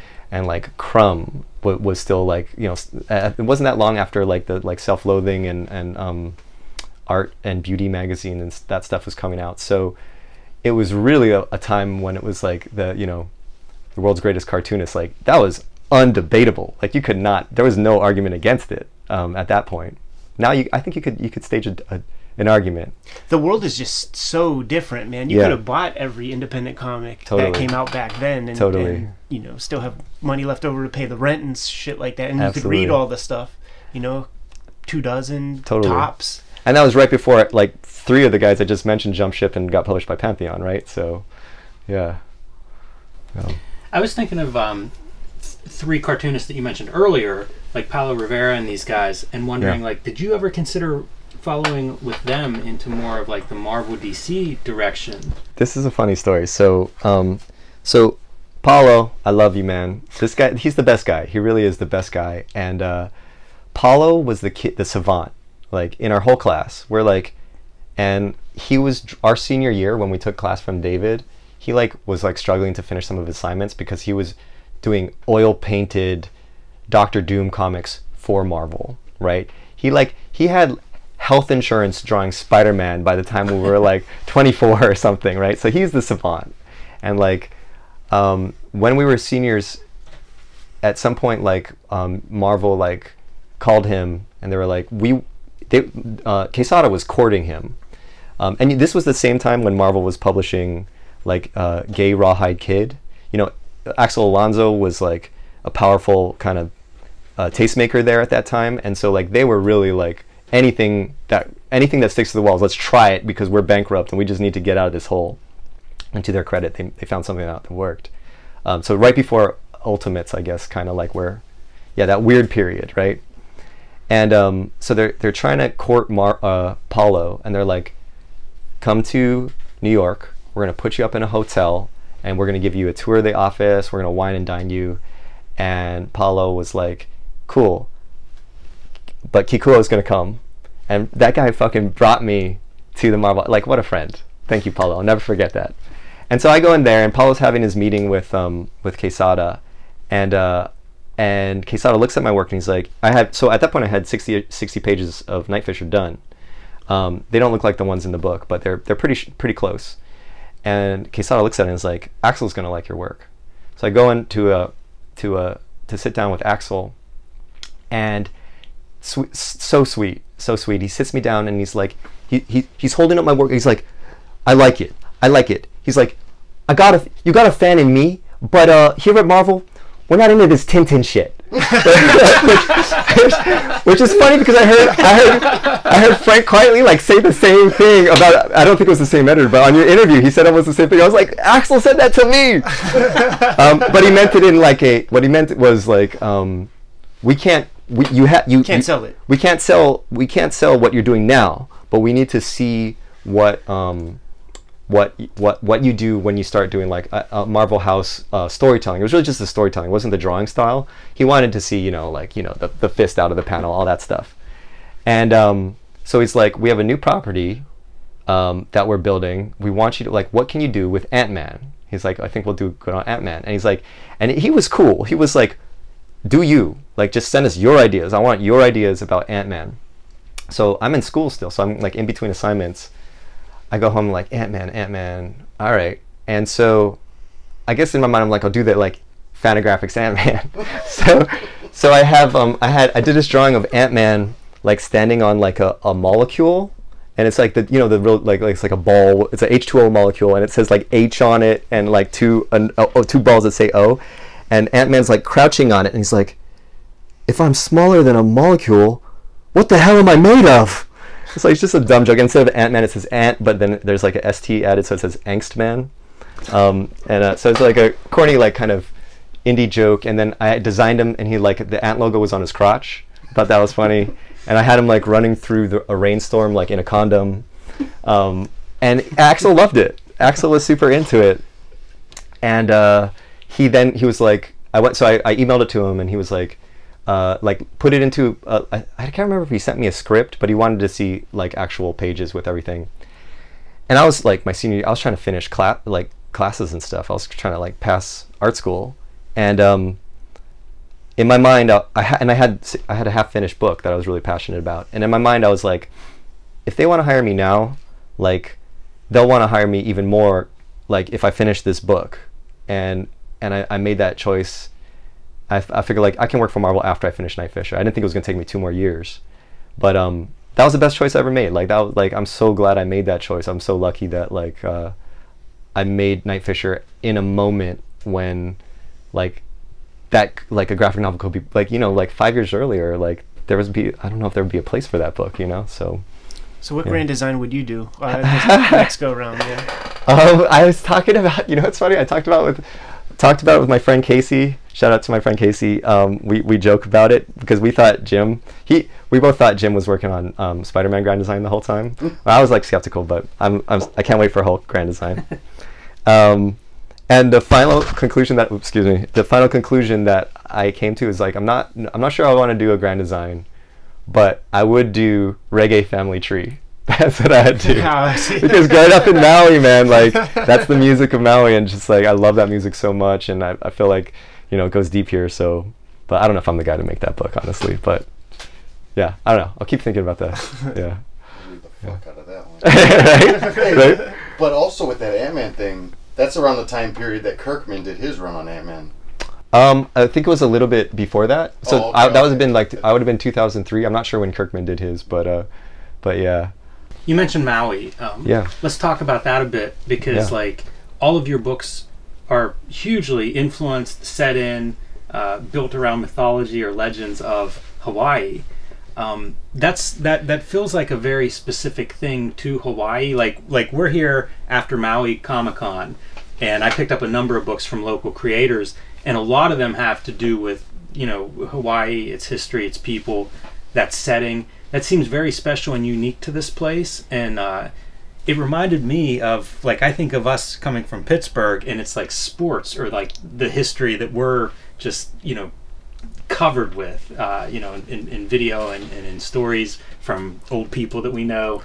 Crumb was still like, you know, it wasn't that long after like the like Self-Loathing and Art and Beauty magazine and that stuff was coming out. So it was really a time when it was like the world's greatest cartoonist. Like, that was undebatable. Like, there was no argument against it at that point. Now I think you could stage an argument. The world is just so different, man. You could have bought every independent comic that came out back then, and you know, still have money left over to pay the rent and shit like that, and you could read all the stuff, you know, 24 tops. And that was right before like 3 of the guys I just mentioned jumped ship and got published by Pantheon, right? So, yeah. I was thinking of 3 cartoonists that you mentioned earlier, like Paulo Rivera and these guys, and wondering, like, did you ever consider following with them into more of like the Marvel DC direction? This is a funny story. So Paulo, I love you, man. This guy, he's the best guy. He really is the best guy. And Paulo was the savant, like, in our whole class. We're like, and he was our senior year when we took class from David. He like was like struggling to finish some of his assignments because he was doing oil painted Doctor Doom comics for Marvel, right? He had health insurance drawing Spider-Man by the time we were like 24 or something, right? So he's the savant. And like when we were seniors, at some point, like Marvel like called him and they were like, Quesada was courting him, and this was the same time when Marvel was publishing like Gay Rawhide Kid. You know, Axel Alonso was like a powerful kind of tastemaker there at that time, and so like they were really like, anything that sticks to the walls, let's try it because we're bankrupt and we just need to get out of this hole. And to their credit, they found something out that worked. So right before Ultimates, I guess, kind of like where, that weird period, right? And so they're trying to court Paulo, and they're like, come to New York, we're gonna put you up in a hotel, and we're gonna give you a tour of the office, we're gonna wine and dine you. And Paulo was like, cool, but Kikuo is gonna come. And that guy fucking brought me to the Marvel, like, what a friend. Thank you, Paulo, I'll never forget that. And so I go in there, and Paulo's having his meeting with Quesada, and Quesada looks at my work, and he's like, so at that point I had 60 pages of Night Fisher done. They don't look like the ones in the book, but they're pretty close. And Quesada looks at it and is like, Axel's gonna like your work. So I go in to sit down with Axel, and so sweet. He sits me down and he's like, he's holding up my work. He's like, I like it. He's like, you got a fan in me, but here at Marvel, we're not into this Tintin shit. which is funny because I heard Frank quietly like say the same thing about, I don't think it was the same editor, but on your interview he said almost the same thing. I was like, Axel said that to me. But he meant it in like what he meant was like, we can't sell it. We can't sell what you're doing now, but we need to see what what you do when you start doing like a Marvel House storytelling. It was really just the storytelling. It wasn't the drawing style. He wanted to see, the fist out of the panel, all that stuff. And so he's like, we have a new property that we're building. We want you to, like, what can you do with Ant-Man? He's like, I think we'll do good on Ant-Man. And he's like, and he was cool. He was like, do you, like, just send us your ideas. I want your ideas about Ant-Man. So I'm in school still. So I'm like in between assignments. I go home like, Ant-Man, all right. And so I guess in my mind I'm like, I'll do that, like, Fantagraphics Ant-Man. so I did this drawing of Ant-Man like standing on like a molecule, and it's like the real, like it's like a ball. It's a H2O molecule, and it says like H on it, and like two balls that say O, and Ant-Man's like crouching on it, and he's like, if I'm smaller than a molecule, what the hell am I made of? It's like, it's just a dumb joke. Instead of Ant-Man, it says Ant, but then there's like a ST added, so it says Angst Man. So it's like a corny, like, kind of indie joke. And then I designed him, and he, like, the ant logo was on his crotch. Thought that was funny. And I had him like running through a rainstorm, like in a condom. And Axel loved it. Axel was super into it. And he was like, I emailed it to him, and he was like put it into I can't remember if he sent me a script, but he wanted to see like actual pages with everything. And I was like, my senior year, I was trying to finish classes and stuff. I was trying to like pass art school, and in my mind, I had a half-finished book that I was really passionate about, and in my mind I was like, if they want to hire me now, like, they'll want to hire me even more, like, if I finish this book. And I made that choice. I figured, like, I can work for Marvel after I finish Night Fisher. I didn't think it was going to take me 2 more years, but that was the best choice I ever made. Like, that was, like, I'm so glad I made that choice. I'm so lucky that, like, I made Night Fisher in a moment when, like, that, like, a graphic novel could be, like, like 5 years earlier, like, I don't know if there would be a place for that book, So what grand design would you do next go around? Yeah. I was talking about, it's funny, I talked about it with my friend Casey. Shout out to my friend Casey. We joke about it because we thought we both thought Jim was working on Spider-Man grand design the whole time. Well, I was like skeptical, but I can't wait for Hulk grand design. And the final conclusion that I came to is, like, I'm not sure I want to do a grand design, but I would do Reggae Family Tree. That's what I had to. Because growing up in Maui, man, like, that's the music of Maui, and just, like, I love that music so much, and I feel like, it goes deep here. So, but I don't know if I'm the guy to make that book, honestly. But yeah, I don't know. I'll keep thinking about that. Yeah. Leave the fuck out of that one. Right? But also with that Ant-Man thing, that's around the time period that Kirkman did his run on Ant-Man. I think it was a little bit before that. So I would have been 2003. I'm not sure when Kirkman did his, but yeah. You mentioned Maui. Yeah. Let's talk about that a bit, because like, all of your books are hugely influenced, set in, built around mythology or legends of Hawaii. That feels like a very specific thing to Hawaii. Like we're here after Maui Comic-Con, and I picked up a number of books from local creators, and a lot of them have to do with, Hawaii, its history, its people, that setting. That seems very special and unique to this place, and it reminded me of, like, I think of us coming from Pittsburgh, and it's like sports, or like the history that we're just, covered with, in video and in stories from old people that we know.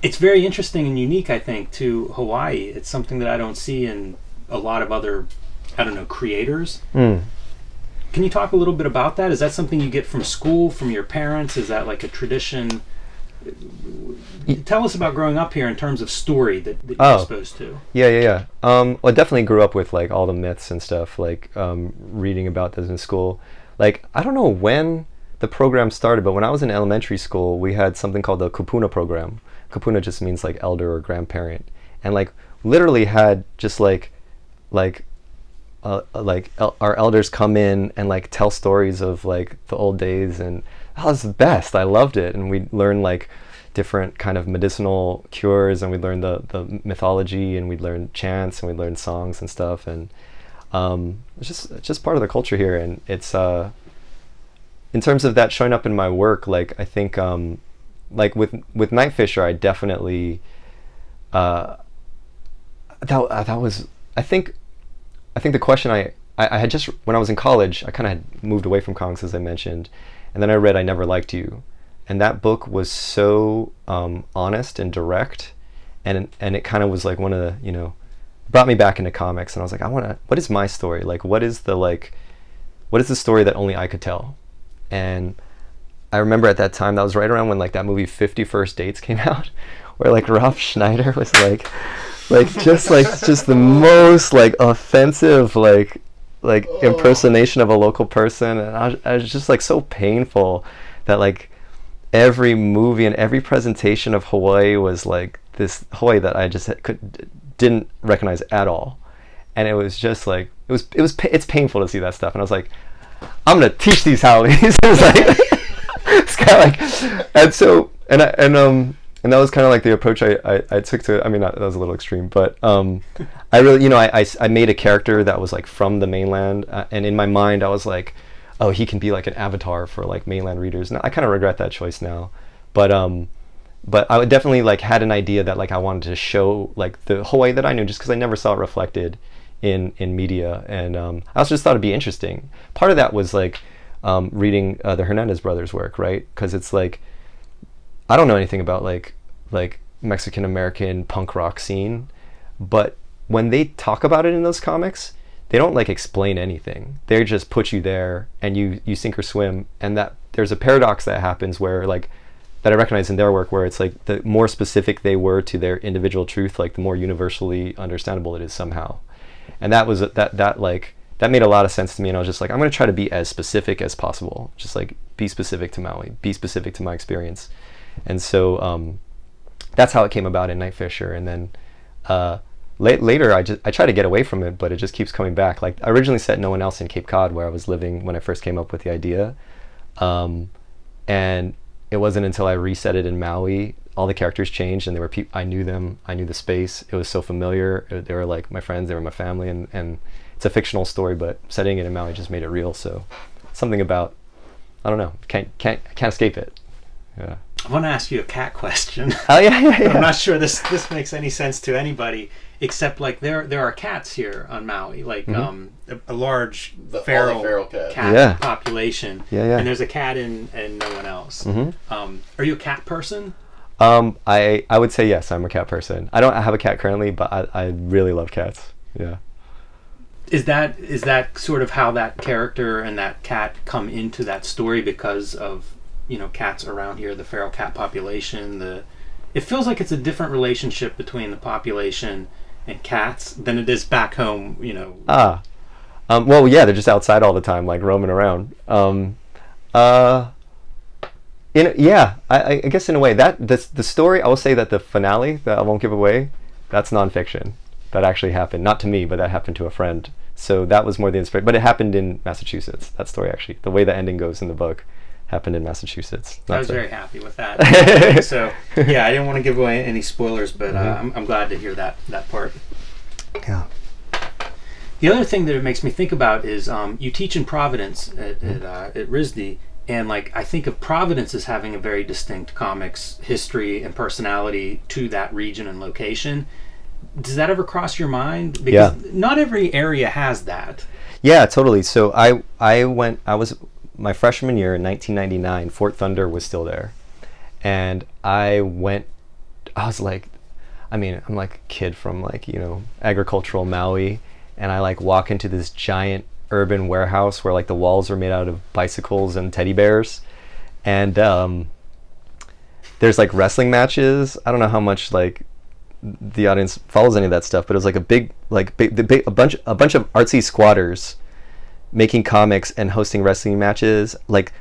It's very interesting and unique, I think, to Hawaii. It's something that I don't see in a lot of other, creators. Can you talk a little bit about that? Is that something you get from school, from your parents? Is that like a tradition? Tell us about growing up here in terms of story that you're exposed to. Yeah. Well, I definitely grew up with, like, all the myths and stuff, like, reading about those in school. Like, I don't know when the program started, but when I was in elementary school, we had something called the Kupuna program. Kupuna just means, like, elder or grandparent. And, like, literally had just, our elders come in and, like, tell stories of, like, the old days, and that was the best. I loved it. And we learned, like, different kind of medicinal cures, and we learned the mythology, and we learned chants, and we learned songs and stuff, and it's just part of the culture here. And it's in terms of that showing up in my work, like, I think like with Night Fisher, I definitely that was, I think the question I had just, when I was in college, I kind of had moved away from comics, as I mentioned, and then I read I Never Liked You, and that book was so honest and direct, and it kind of was like one of the, you know, brought me back into comics, and I was like, what is my story? Like, what is the story that only I could tell? And I remember at that time, that was right around when like that movie 50 First Dates came out, where like Rob Schneider was like just the most like offensive impersonation of a local person, and I was just like so painful that like every movie and every presentation of Hawaii was like this Hawaii that I just didn't recognize at all, and it was just like it's painful to see that stuff, and I was like, I'm gonna teach these Howleys. It was like it's kind of like, and so and that was kind of like the approach I took to. I mean, that was a little extreme, but I really, you know, I made a character that was like from the mainland, and in my mind I was like, oh, he can be like an avatar for like mainland readers. And I kind of regret that choice now, but I would definitely like had an idea that like I wanted to show like the Hawaii that I knew, just because I never saw it reflected in media, and I also just thought it'd be interesting. Part of that was like reading the Hernandez brothers' work, right? Because it's like, I don't know anything about like Mexican American punk rock scene, but when they talk about it in those comics, they don't like explain anything. They just put you there and you sink or swim. And that there's a paradox that happens where like that I recognize in their work, where it's like the more specific they were to their individual truth, like the more universally understandable it is somehow. And that was that made a lot of sense to me, and I was just like, I'm going to try to be as specific as possible. Just like be specific to Maui, be specific to my experience. And so that's how it came about in Night Fisher. And then later I try to get away from it, but it just keeps coming back. Like I originally set No One Else in Cape Cod, where I was living when I first came up with the idea. And it wasn't until I reset it in Maui, all the characters changed, and they were I knew them, I knew the space. It was so familiar. They were like my friends, they were my family, and it's a fictional story, but setting it in Maui just made it real. So something about, I don't know, can't escape it. Yeah. I want to ask you a cat question. Oh yeah. I'm not sure this makes any sense to anybody, except like there are cats here on Maui, like a large feral cat population. Yeah. And there's a cat in No One Else. Are you a cat person? I would say yes, I'm a cat person. I don't have a cat currently, but I really love cats. Yeah. Is that sort of how that character and that cat come into that story, because of, you know, cats around here, the feral cat population? It feels like it's a different relationship between the population and cats than it is back home, you know. Well, yeah, they're just outside all the time, like roaming around. I guess in a way that the story, I will say that the finale that I won't give away, that's nonfiction. That actually happened, not to me, but that happened to a friend. So that was more the inspiration, but it happened in Massachusetts. That story, actually, the way the ending goes in the book, happened in Massachusetts. I was very happy with that. So yeah, I didn't want to give away any spoilers, but I'm glad to hear that part. Yeah. The other thing that it makes me think about is you teach in Providence at RISD, and like I think of Providence as having a very distinct comics history and personality to that region and location. Does that ever cross your mind? Because not every area has that. Yeah, totally. So I was my freshman year in 1999. Fort Thunder was still there, and I was like, I mean, I'm like a kid from like, you know, agricultural Maui, and I like walk into this giant urban warehouse where like the walls are made out of bicycles and teddy bears, and there's like wrestling matches. I don't know how much like the audience follows any of that stuff, but it was like a bunch of artsy squatters making comics and hosting wrestling matches. Like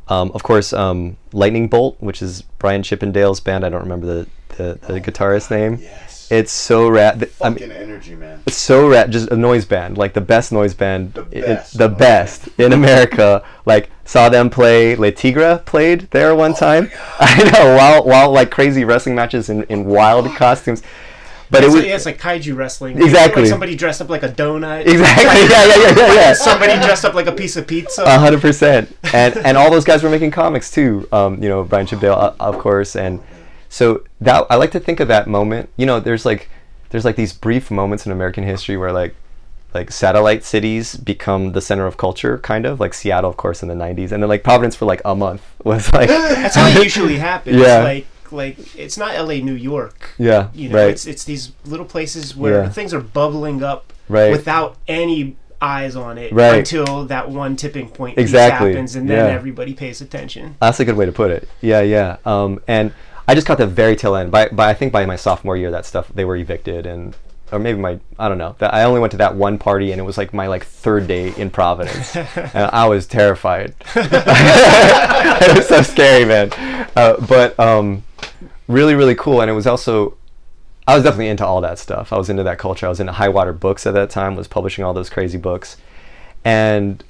of course Lightning Bolt, which is Brian Chippendale's band. I don't remember the guitarist name. Yes. It's so rad. Fucking energy, man. It's so rad. Just a noise band, like the best noise band, the best in America. Like saw them play. Le Tigre played there one time. I know, while like crazy wrestling matches in wild costumes. But it's like kaiju wrestling. Exactly. Like somebody dressed up like a donut. Exactly. Yeah. Somebody dressed up like a piece of pizza. 100%. And all those guys were making comics too. You know, Brian Chippendale, of course, and so that I like to think of that moment. You know, there's like there's like these brief moments in American history where like satellite cities become the center of culture, kind of like Seattle, of course, in the 90s, and then like Providence for like a month was like that's how it usually happens. Yeah. Like it's not LA, New York. Yeah, you know, right. It's these little places where Yeah. things are bubbling up Right. without any eyes on it Right. until that one tipping point Exactly. happens, and then Yeah. everybody pays attention. That's a good way to put it. Yeah, yeah. And I just got the very tail end. By I think by my sophomore year, that stuff, they were evicted, or maybe I don't know. I only went to that one party, and it was like my like third day in Providence, and I was terrified. It was so scary, man. But really, really cool. And it was also, I was definitely into all that stuff. I was into that culture. I was into High Water Books at that time. Was publishing all those crazy books, and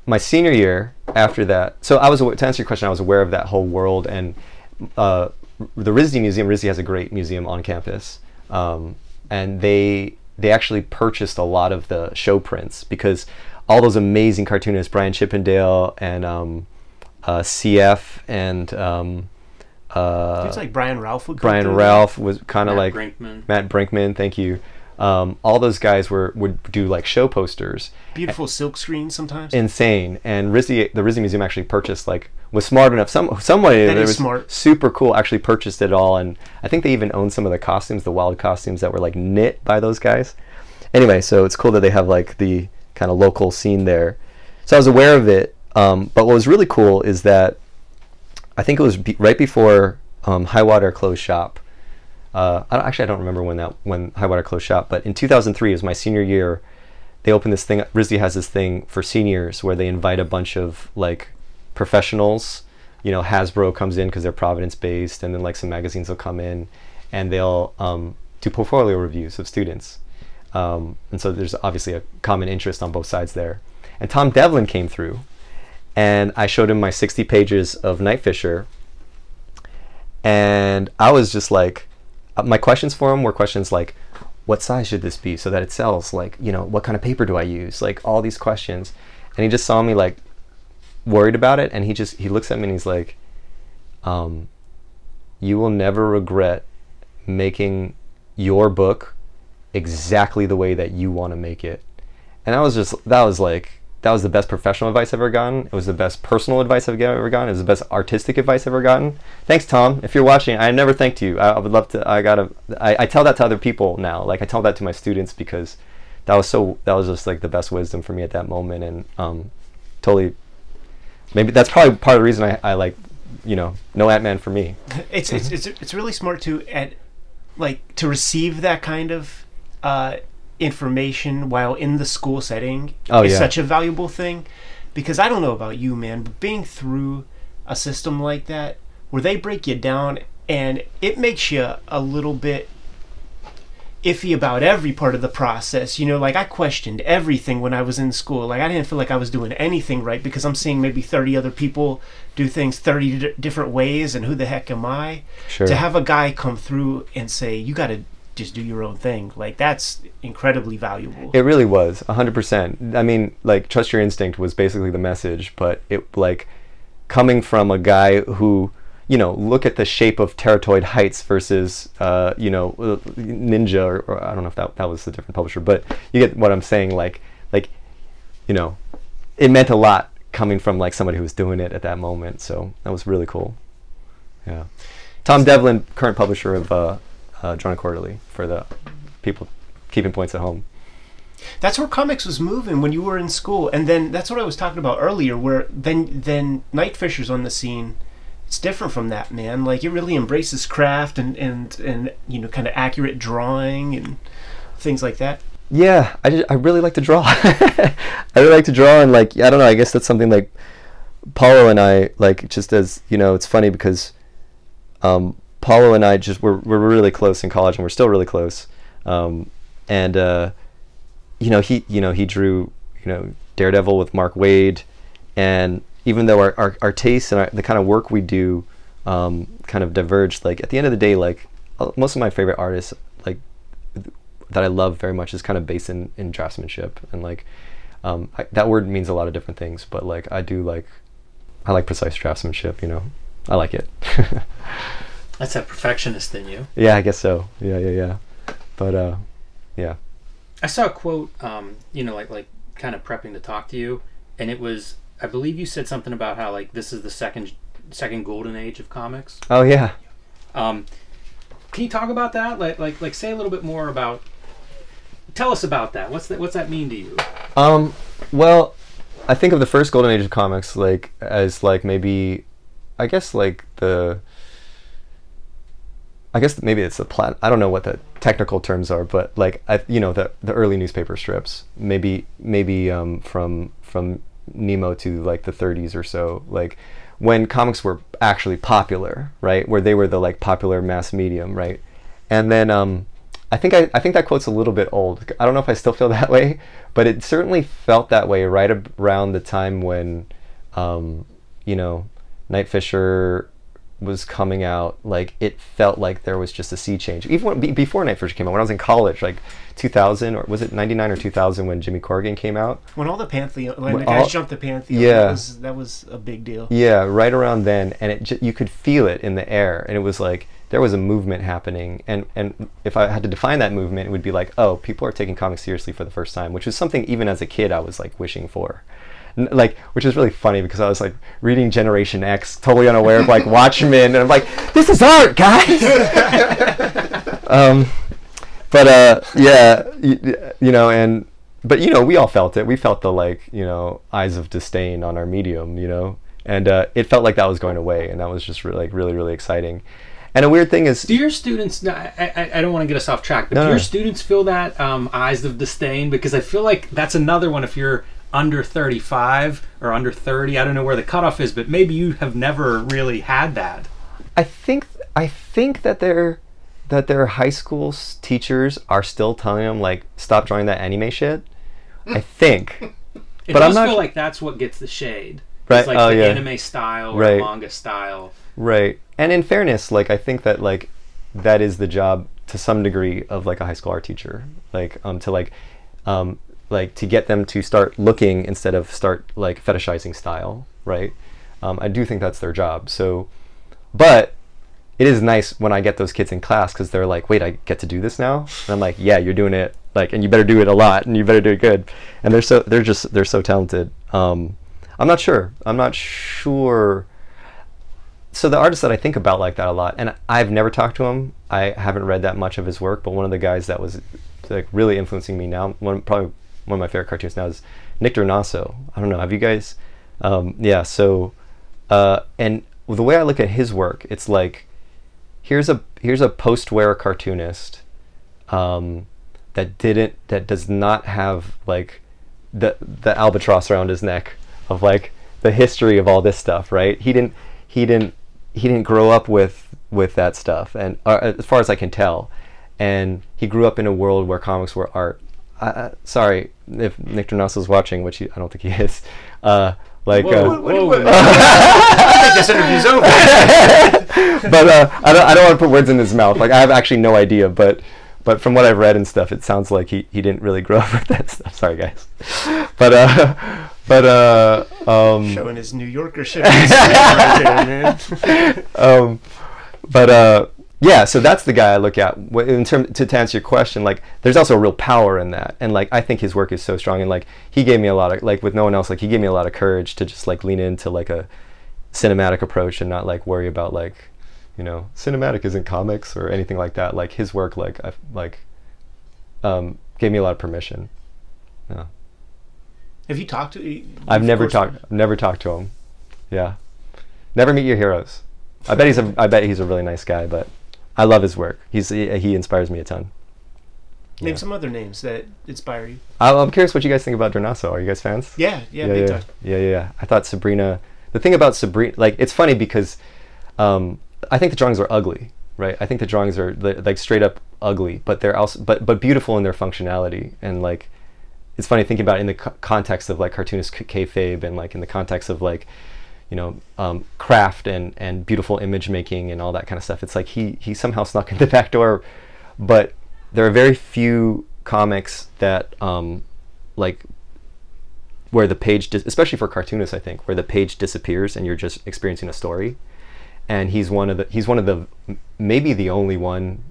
my senior year after that. So to answer your question, I was aware of that whole world, and the RISD Museum. RISD has a great museum on campus, and they actually purchased a lot of the show prints because all those amazing cartoonists, Brian Chippendale and CF and It's like Brian Ralph would come Brian through. Ralph was kind of like Brinkman. Matt Brinkman. Thank you. All those guys would do like show posters. Beautiful silk screens sometimes. Insane. And the RISD Museum actually purchased, like, was smart enough. Somebody That that is was smart. super cool actually purchased it all, and I think they even owned some of the costumes, the wild costumes that were like knit by those guys. Anyway, so it's cool that they have like the kind of local scene there. So I was aware of it, but what was really cool is that I think it was right before High Water closed shop. I don't remember when High Water closed shop, but in 2003, it was my senior year. They opened this thing. RISD has this thing for seniors where they invite a bunch of like professionals. You know, Hasbro comes in because they're Providence based, and then like some magazines will come in, and they'll do portfolio reviews of students. And so there's obviously a common interest on both sides there. And Tom Devlin came through, and I showed him my 60 pages of Night Fisher, and I was just like, my questions for him were questions like, what size should this be so that it sells? Like, you know, what kind of paper do I use? Like all these questions. And he just saw me like worried about it, and he looks at me and he's like, you will never regret making your book exactly the way that you want to make it. And that was the best professional advice I've ever gotten. It was the best personal advice I've ever gotten. It was the best artistic advice I've ever gotten. Thanks, Tom. If you're watching, I never thanked you. I would love to. I tell that to other people now. Like I tell that to my students because that was just like the best wisdom for me at that moment. And totally, maybe that's probably part of the reason I like, you know, no Ant-Man for me. It's really smart to receive that kind of information while in the school setting is such a valuable thing, because I don't know about you, man, but being through a system like that where they break you down and it makes you a little bit iffy about every part of the process. You know, like I questioned everything when I was in school. Like I didn't feel like I was doing anything right because I'm seeing maybe 30 other people do things 30 different ways, and who the heck am I? Sure. To have a guy come through and say, you got to just do your own thing, like that's incredibly valuable. It really was 100%. I mean, like, trust your instinct was basically the message, but it, like, coming from a guy who, you know, look at the shape of Terratoid Heights versus you know, Ninja, or I don't know if that was a different publisher, but you get what I'm saying. Like you know, it meant a lot coming from like somebody who was doing it at that moment. So that was really cool. Yeah. Tom Devlin, current publisher of Drawn Quarterly, for the people keeping points at home. That's where comics was moving when you were in school, and then that's what I was talking about earlier, where then Night Fisher's on the scene. It's different from that, man. Like it really embraces craft and you know, kind of accurate drawing and things like that. Yeah, I really like to draw. I really like to draw, and like, I don't know, I guess that's something like Paulo and I, like, just as, you know, it's funny because Paulo and I just we're really close in college, and we're still really close. And you know, he drew, you know, Daredevil with Mark Waid, and even though our tastes and the kind of work we do kind of diverged, like at the end of the day, like most of my favorite artists, like that I love very much, is kind of based in draftsmanship, and like that word means a lot of different things, but like I like precise draftsmanship, you know. I like it. That's that perfectionist in you. Yeah, I guess so. Yeah. But yeah. I saw a quote, like kind of prepping to talk to you, and it was, I believe you said something about how like this is the second golden age of comics. Oh yeah. Can you talk about that? Like say a little bit more about. Tell us about that. What's that mean to you? Well, I think of the first golden age of comics like as like maybe, I guess maybe it's the I don't know what the technical terms are, but like the early newspaper strips, maybe from Nemo to like the 30s or so, like when comics were actually popular, right? Where they were the like popular mass medium, right? And then I think that quote's a little bit old. I don't know if I still feel that way, but it certainly felt that way right around the time when Night Fisher was coming out. Like it felt like there was just a sea change. Even before Night Fisher came out, when I was in college, like 2000, or was it 99 or 2000 when Jimmy Corrigan came out? When all the Pantheon, when the guys jumped the Pantheon, yeah, that was a big deal. Yeah, right around then, and you could feel it in the air, and it was like there was a movement happening, and if I had to define that movement, it would be like, oh, people are taking comics seriously for the first time, which was something even as a kid I was like wishing for. Like, which is really funny because I was like reading Generation X, totally unaware of like Watchmen, and I'm like, this is art, guys. Yeah, but we all felt it. We felt the like eyes of disdain on our medium, and it felt like that was going away, and that was just really, really exciting. And a weird thing is, do your students? I don't want to get us off track, but do your students feel that eyes of disdain? Because I feel like that's another one. If you're under 35 or under 30, I don't know where the cutoff is, but maybe you have never really had that. I think that their high school teachers are still telling them like, stop drawing that anime shit. I think, but I feel like that's what gets the shade. Right? It's like the anime style or the manga style. Right. And in fairness, like I think that like that is the job to some degree of like a high school art teacher, like to get them to start looking instead of start like fetishizing style, right? I do think that's their job. So, but it is nice when I get those kids in class because they're like, wait, I get to do this now? And I'm like, yeah, you're doing it, like, and you better do it a lot, and you better do it good. And they're so talented. I'm not sure. So the artist that I think about like that a lot, and I've never talked to him. I haven't read that much of his work, but one of the guys that was like really influencing me now, probably one of my favorite cartoonists now is Nick Donasso. I don't know. Have you guys? Yeah. So, and the way I look at his work, it's like, here's a post-war cartoonist that does not have like the albatross around his neck of like the history of all this stuff, right? He didn't grow up with that stuff, and as far as I can tell, and he grew up in a world where comics were art. Sorry if Nick Donasso's watching, which I don't think he is. Whoa. I think this interview's over. But I don't want to put words in his mouth. Like I have actually no idea, but from what I've read and stuff, it sounds like he didn't really grow up with that stuff. Sorry, guys. Showing his New Yorker shit. Yeah, so that's the guy I look at in terms to answer your question. Like, there's also a real power in that, and like I think his work is so strong, and like he gave me a lot of, like, with no one else, like he gave me a lot of courage to just like lean into like a cinematic approach and not like worry about like, cinematic isn't comics or anything like that. Like his work, like gave me a lot of permission. Yeah. Have you talked to? I've never talked to him. Yeah, never meet your heroes. I bet he's a really nice guy, but I love his work. He inspires me a ton. Name some other names that inspire you. I'm curious what you guys think about Donasso. Are you guys fans? Yeah, big time. Yeah. I thought Sabrina. The thing about Sabrina, like, it's funny because I think the drawings are ugly, right? I think the drawings are like straight up ugly, but they're also but beautiful in their functionality. And like, it's funny thinking about it in the context of like cartoonist kayfabe, and like in the context of like, craft and beautiful image making and all that kind of stuff. It's like he somehow snuck in the back door, but there are very few comics that like where the page, especially for cartoonists, I think, where the page disappears and you're just experiencing a story. and he's one of the maybe the only one,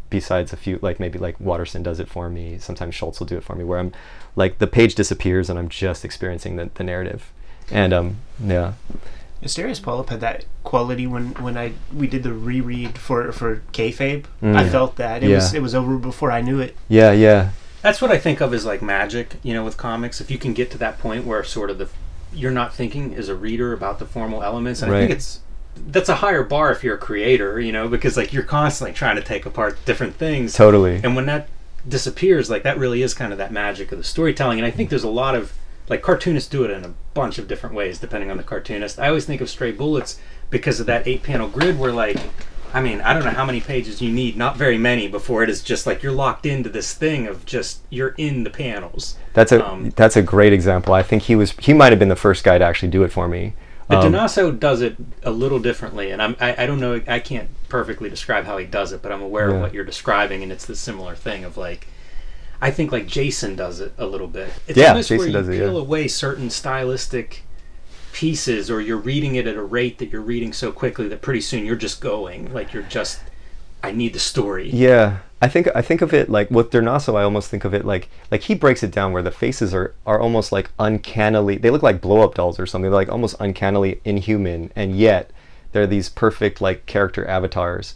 besides a few, like maybe like Watterson does it for me. Sometimes Schultz will do it for me, where I'm like the page disappears and I'm just experiencing the narrative. And yeah. Asterios Polyp had that quality when we did the reread for Kayfabe. I felt that it was over before I knew it. Yeah, yeah. That's what I think of as like magic, you know, with comics. If you can get to that point where sort of you're not thinking as a reader about the formal elements, and I think that's a higher bar if you're a creator, you know, because like you're constantly trying to take apart different things. Totally. And when that disappears, like that really is kind of that magic of the storytelling. And I think there's a lot of like cartoonists do it in a bunch of different ways depending on the cartoonist. I always think of Stray Bullets because of that 8-panel grid where like, I mean, I don't know how many pages you need, not very many, before it is just like you're locked into this thing of just you're in the panels. That's a great example. I think he might have been the first guy to actually do it for me. But Donasso does it a little differently, and I don't know, I can't perfectly describe how he does it, but I'm aware of what you're describing, and it's the similar thing of like, I think like Jason does it a little bit. It's almost Jason where you peel away certain stylistic pieces, or you're reading it at a rate that you're reading so quickly that pretty soon you're just going, like you're just, I need the story. Yeah. I think of it like with Donasso. I almost think of it like he breaks it down where the faces are almost like uncannily. They look like blow up dolls or something. They're like almost uncannily inhuman, and yet they're these perfect like character avatars.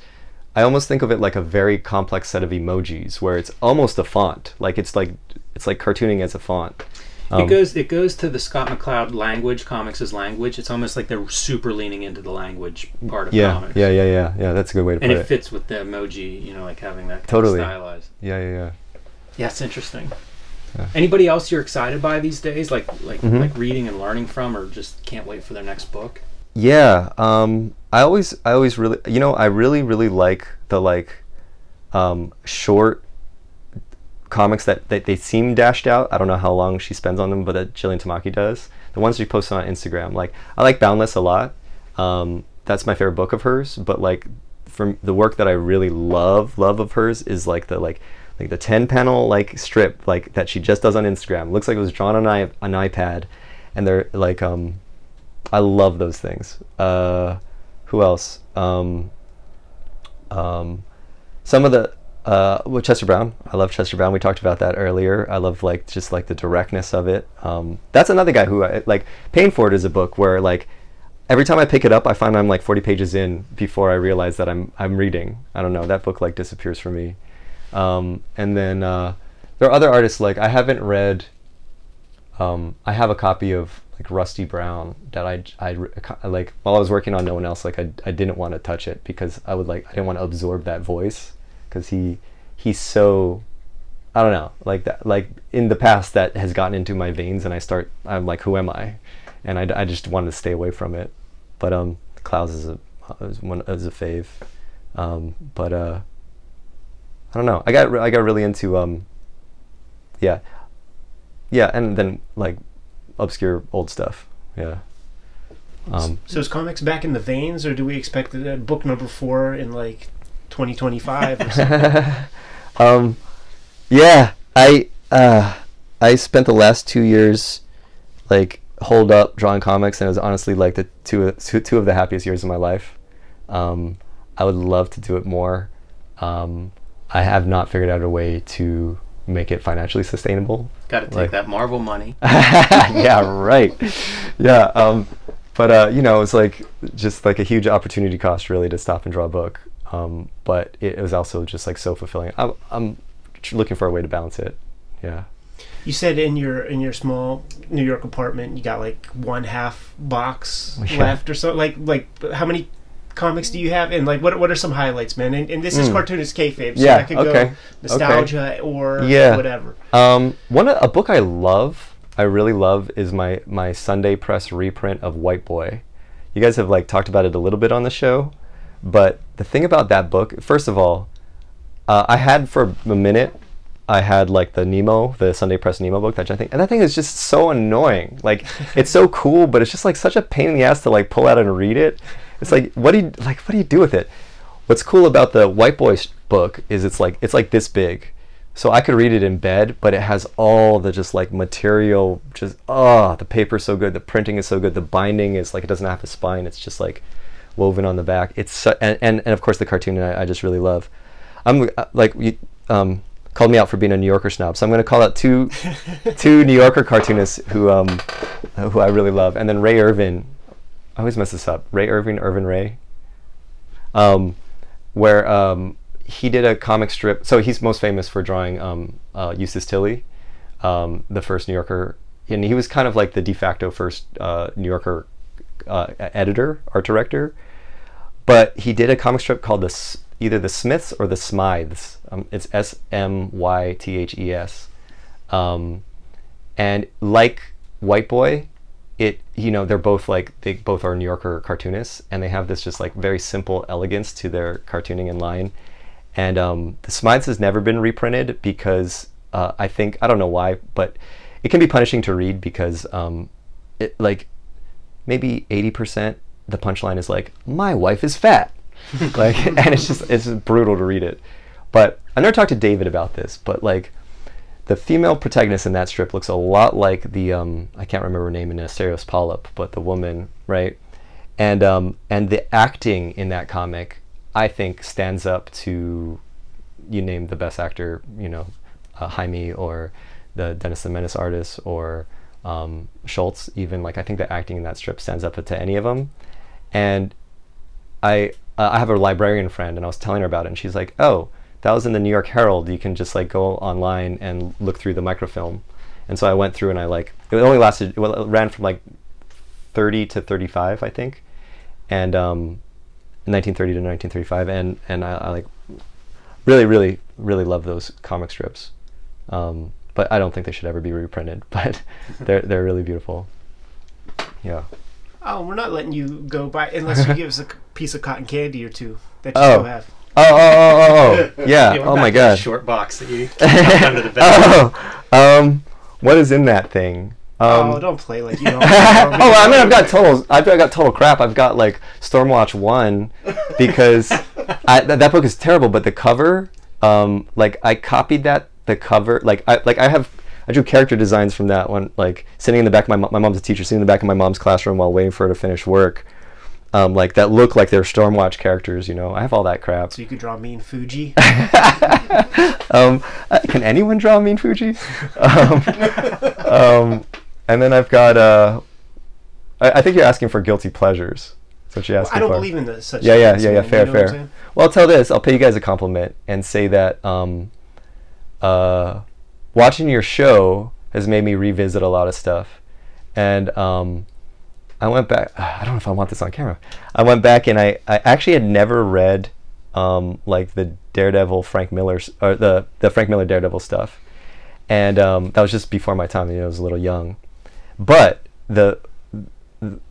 I almost think of it like a very complex set of emojis where it's almost a font. Like it's like cartooning as a font. It goes to the Scott McCloud language, comics as language. It's almost like they're super leaning into the language part of comics. Yeah. That's a good way to put it. And it fits with the emoji, you know, like having that totally stylized. Yeah. Yeah, it's interesting. Yeah. Anybody else you're excited by these days, like reading and learning from, or just can't wait for their next book? Yeah, I always really, you know, I really like the short comics that they seem dashed out. I don't know how long she spends on them, but that Jillian Tamaki does. The ones she posts on Instagram, like I like Boundless a lot. That's my favorite book of hers. But like, from the work that I really love of hers is like the 10-panel like strip like that she just does on Instagram. It looks like it was drawn on an iPad, and they're like I love those things. Who else? Some of the well, Chester Brown. I love Chester Brown. We talked about that earlier. I love like just like the directness of it. That's another guy who I like. Paying for It is a book where like every time I pick it up, I find I'm like 40 pages in before I realize that I'm reading. I don't know. That book like disappears for me. And then there are other artists like I haven't read. I have a copy of like Rusty Brown that I like while I was working on No One Else. Like I didn't want to touch it because I didn't want to absorb that voice. Because he's so, I don't know, like that, like in the past that has gotten into my veins, and I'm like, who am I? And I just wanted to stay away from it. But Klaus is a fave. But I don't know. I got really into yeah, and then like obscure old stuff. Yeah. So is comics back in the veins, or do we expect book number 4 in like 2025 or something? Yeah, I spent the last 2 years like holed up drawing comics, and it was honestly like the two of the happiest years of my life. I would love to do it more. I have not figured out a way to make it financially sustainable. Got to take that Marvel money. Yeah, right. Yeah, but you know, it's like just like a huge opportunity cost really to stop and draw a book. But it was also just like so fulfilling. I'm looking for a way to balance it. Yeah. You said in your small New York apartment, you got like 1/2 box left or so. Like how many comics do you have? And like what are some highlights, man? And this is Cartoonist Kayfabe, so I could go nostalgia or whatever. A book I really love is my Sunday Press reprint of White Boy. You guys have like talked about it a little bit on the show. But the thing about that book, first of all, I had for a minute, I had like the Sunday Press Nemo book, and that thing is just so annoying. Like it's so cool, but it's just like such a pain in the ass to like pull out and read it. It's like what do you do with it? What's cool about the White Boy book is it's like this big, so I could read it in bed, but it has all the just like material, just the paper's so good, the printing is so good, the binding is like it doesn't have a spine. It's just like woven on the back. It's and of course the cartoon I just really love. I'm like you called me out for being a New Yorker snob, so I'm going to call out two New Yorker cartoonists who I really love, and then Ray Irvin. I always mess this up. Irvin Ray. Where he did a comic strip. So he's most famous for drawing Eustace Tilley, the first New Yorker, and he was kind of like the de facto first New Yorker editor, art director. But he did a comic strip called either the Smiths or the Smythes. It's Smythes. And like White Boy, they're both they both are New Yorker cartoonists, and they have this just like very simple elegance to their cartooning and line. And the Smythes has never been reprinted because I don't know why, but it can be punishing to read because it like maybe 80% the punchline is like, my wife is fat. And it's just brutal to read it. But I never talked to David about this, but like the female protagonist in that strip looks a lot like the I can't remember her name in Asterios Polyp, but the woman, right? And the acting in that comic, I think, stands up to, you name the best actor, Jaime or the Dennis the Menace artist or Schultz even. Like I think the acting in that strip stands up to any of them. And I have a librarian friend, and I was telling her about it, and she's like, oh, that was in the New York Herald. You can just like go online and look through the microfilm. And so I went through and it ran from like 30 to 35, I think. And 1930 to 1935. And I like really, really, really love those comic strips. But I don't think they should ever be reprinted, but they're really beautiful. Yeah. Oh, we're not letting you go by unless you give us a piece of cotton candy or two that you still have. Oh, yeah. Oh my God. Short box that you keep under the bed. What is in that thing? Don't play like you don't. I've got total crap. I've got like Stormwatch 1 because that book is terrible, but the cover, I copied the cover, I drew character designs from that one, like sitting in the back of my mom's a teacher, sitting in the back of my mom's classroom while waiting for her to finish work. That look like they're Stormwatch characters, I have all that crap. So you could draw Mean Fuji? Can anyone draw Mean Fuji? And then I've got, I think you're asking for guilty pleasures. That's what you're asking for. I don't believe in such things. Yeah, fair. Well, I'll tell this, I'll pay you guys a compliment and say that watching your show has made me revisit a lot of stuff. And I went back, I don't know if I want this on camera. I went back and I actually had never read the Daredevil Frank Miller, or the Frank Miller Daredevil stuff. And that was just before my time, I was a little young. But the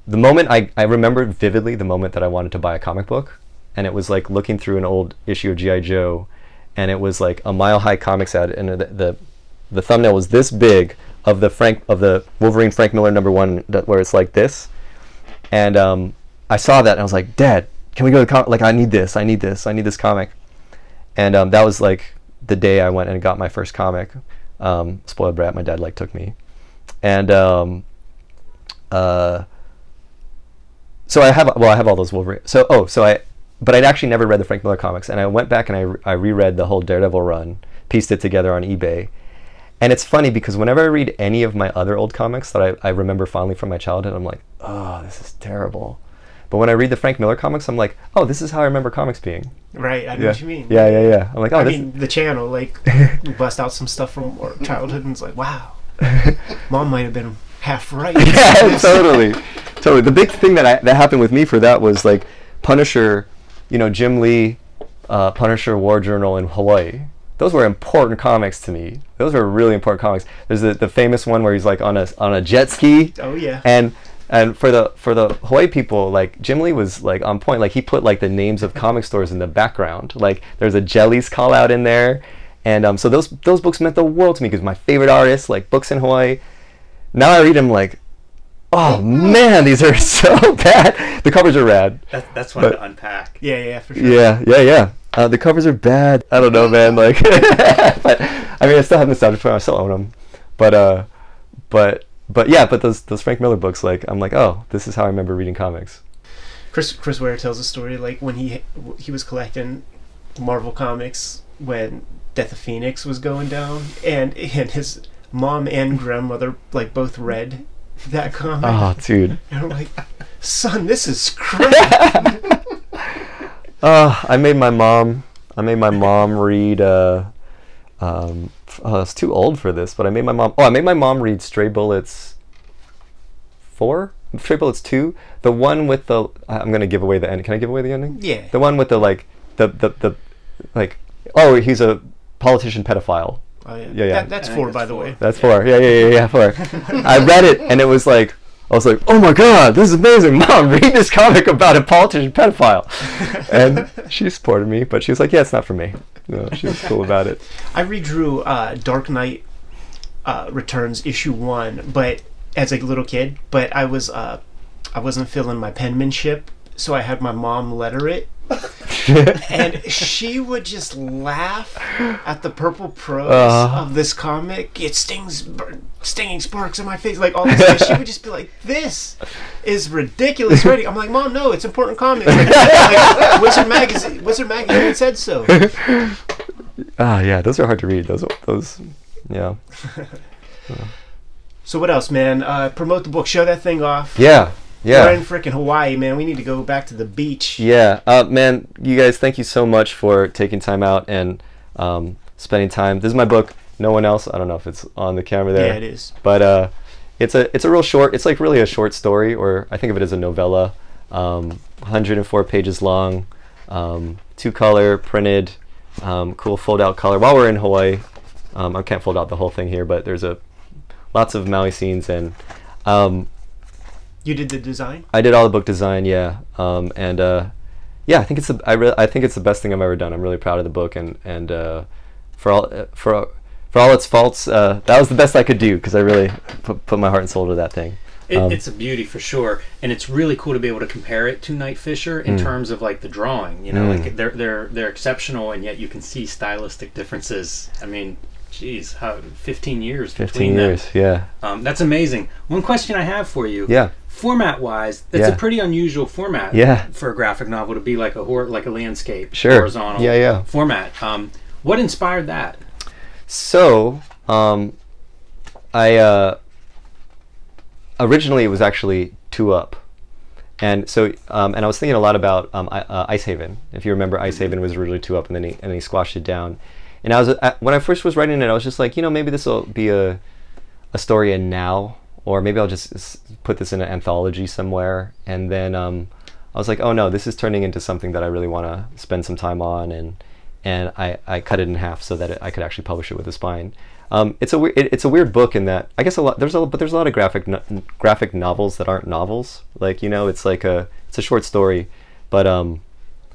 moment, I remember vividly the moment that I wanted to buy a comic book. And it was like looking through an old issue of G.I. Joe, and it was like a Mile High Comics ad, and the thumbnail was this big of the Wolverine Frank Miller #1, where it's like this. And I saw that and I was like, Dad, can we go to the comic? Like, I need this comic. And that was like the day I went and got my first comic. Spoiled brat, my dad took me. And so I have all those Wolverine. But I'd actually never read the Frank Miller comics, and I went back and I reread the whole Daredevil run, pieced it together on eBay. And it's funny because whenever I read any of my other old comics that I remember fondly from my childhood, I'm like, oh, this is terrible. But when I read the Frank Miller comics, I'm like, oh, this is how I remember comics being. Right, I know what you mean. Yeah. I'm like, oh, the channel, we bust out some stuff from our childhood, and it's like, wow, Mom might have been half right. Yeah, totally. The big thing that happened with me for that was like Punisher, Jim Lee, Punisher War Journal in Hawaii. Those were important comics to me. Those were really important comics. There's the famous one where he's like on a jet ski. Oh yeah. And for the Hawaii people, like Jim Lee was like on point. Like he put like the names of comic stores in the background. Like there's a Jellies call out in there, and so those books meant the world to me because my favorite artists, like books in Hawaii. Now I read them like, oh man, these are so bad. The covers are rad. That's one to unpack. Yeah, for sure. Yeah. The covers are bad. I don't know, man. Like, but I mean, I still have nostalgia for them. I still own them. But those Frank Miller books, like, I'm like, oh, this is how I remember reading comics. Chris Ware tells a story like when he was collecting Marvel comics when Death of Phoenix was going down, and his mom and grandmother like both read that comic. Oh, dude. And I'm like, son, this is crap. I made my mom read. I was too old for this, but I made my mom read Stray Bullets 4, Stray Bullets 2, the one with the. I'm gonna give away the end. Can I give away the ending? Yeah. The one with the the oh, he's a politician pedophile. Oh yeah. Yeah. That's 4, by the way. That's 4. Yeah, 4. I read it and it was like. I was like, oh my god, this is amazing. Mom, read this comic about a politician pedophile. And she supported me, but she was like, yeah, it's not for me. No, she was cool about it. I redrew Dark Knight Returns issue 1, but as a little kid, but I wasn't feeling my penmanship, so I had my mom letter it. And she would just laugh at the purple prose of this comic. It stinging sparks in my face, like all this stuff. She would just be like, "This is ridiculous writing." I'm like, "Mom, no, it's important comics." Like Wizard Magazine said so. Yeah, those are hard to read. Those, yeah. So what else, man? Promote the book. Show that thing off. Yeah. We're in freaking Hawaii, man. We need to go back to the beach. Yeah, man, you guys, thank you so much for taking time out and spending time. This is my book. No one else. I don't know if it's on the camera there. Yeah, it is. But it's a real short. It's like really a short story, or I think of it as a novella. 104 pages long, 2-color printed, cool fold-out color. While we're in Hawaii, I can't fold out the whole thing here, but there's lots of Maui scenes and. You did the design? I did all the book design, yeah, yeah. I think it's the best thing I've ever done. I'm really proud of the book, and for all its faults, that was the best I could do because I really put my heart and soul to that thing. It's a beauty for sure, and it's really cool to be able to compare it to Night Fisher in terms of like the drawing. You know, like they're exceptional, and yet you can see stylistic differences. I mean. Geez, 15 years. 15 years, yeah. That's amazing. One question I have for you. Yeah. Format-wise, it's a pretty unusual format for a graphic novel to be like a landscape, horizontal format. What inspired that? So, I originally it was actually 2-Up, and so and I was thinking a lot about Ice Haven. If you remember, Ice Haven was originally 2-Up, and then he squashed it down. And I was when I first was writing it, I was just like, maybe this will be a story in Now, or maybe I'll just put this in an anthology somewhere. And then I was like, oh no, this is turning into something that I really want to spend some time on, and I cut it in half so that I could actually publish it with a spine. It's a weird book in that I guess there's a lot of graphic novels that aren't novels. Like it's a short story, but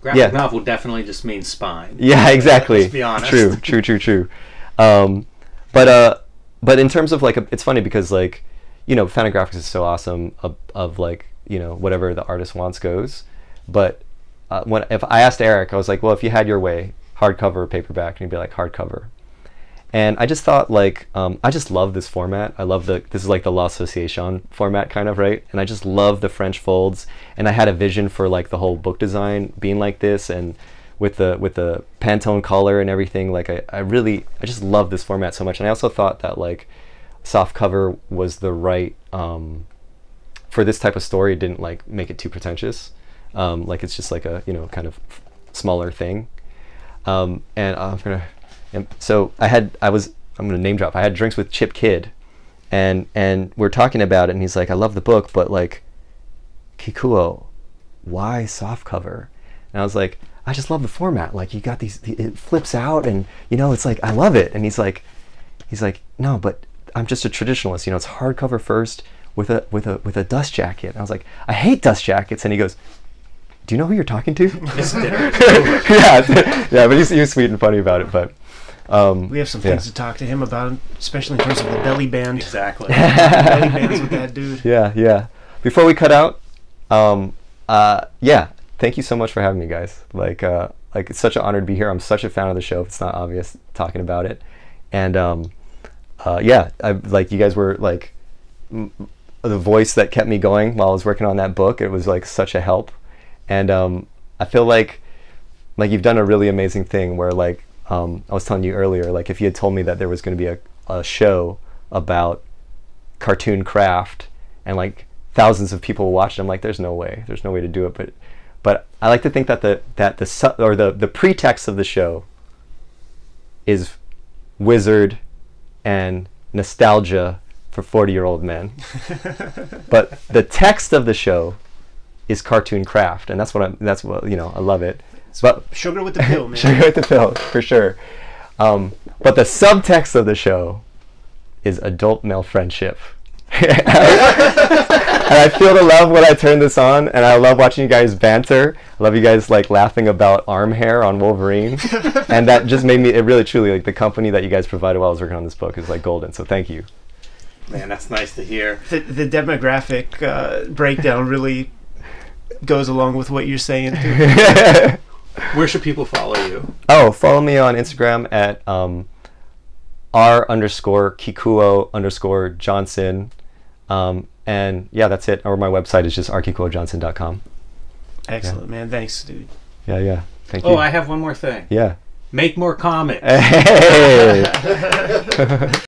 Graphic novel definitely just means spine. Yeah, exactly. Let's be honest. True. But in terms of it's funny because Fantagraphics is so awesome of whatever the artist wants goes. But if I asked Eric, I was like, well, if you had your way, hardcover or paperback, and he'd be like, hardcover. And I just thought I just love this format. I love this is like the L'Association format kind of, right? And I just love the French folds. And I had a vision for the whole book design being like this, and with the Pantone color and everything. I just love this format so much. And I also thought that soft cover was the right for this type of story. It didn't make it too pretentious. It's just a kind of smaller thing. And so I'm gonna name drop. I had drinks with Chip Kidd, and we're talking about it, and he's like, I love the book, but Kikuo, why softcover? And I was like, I just love the format. You got it flips out, and it's I love it. And he's like, no, but I'm just a traditionalist. It's hardcover first with a dust jacket. And I was like, I hate dust jackets. And he goes, do you know who you're talking to? yeah, but he was sweet and funny about it, but. We have some things to talk to him about, especially in terms of the belly band. Exactly. Belly bands with that dude. Yeah. Before we cut out, thank you so much for having me, guys. It's such an honor to be here. I'm such a fan of the show. If it's not obvious talking about it, and you guys were the voice that kept me going while I was working on that book. It was such a help, And I feel like you've done a really amazing thing where like I was telling you earlier, like if you had told me that there was going to be a show about cartoon craft and like thousands of people watched, I'm like, there's no way to do it. But I like to think that the pretext of the show is wizard and nostalgia for 40-year-old men. But the text of the show is cartoon craft, and that's what I love it. But sugar with the pill, man. Sugar with the pill, for sure. But the subtext of the show is adult male friendship. And I feel the love when I turn this on, and I love watching you guys banter. I love you guys like laughing about arm hair on Wolverine, and that just made me. It really, truly, like the company that you guys provided while I was working on this book is like golden. So thank you. Man, that's nice to hear. The demographic breakdown really goes along with what you're saying too. Where should people follow you? Oh, follow me on Instagram at r_Kikuo_Johnson. And yeah, that's it. Or my website is just rkikuojohnson.com. Excellent, man. Thanks, dude. Yeah. Thank you. Oh, I have one more thing. Yeah. Make more comics. Hey.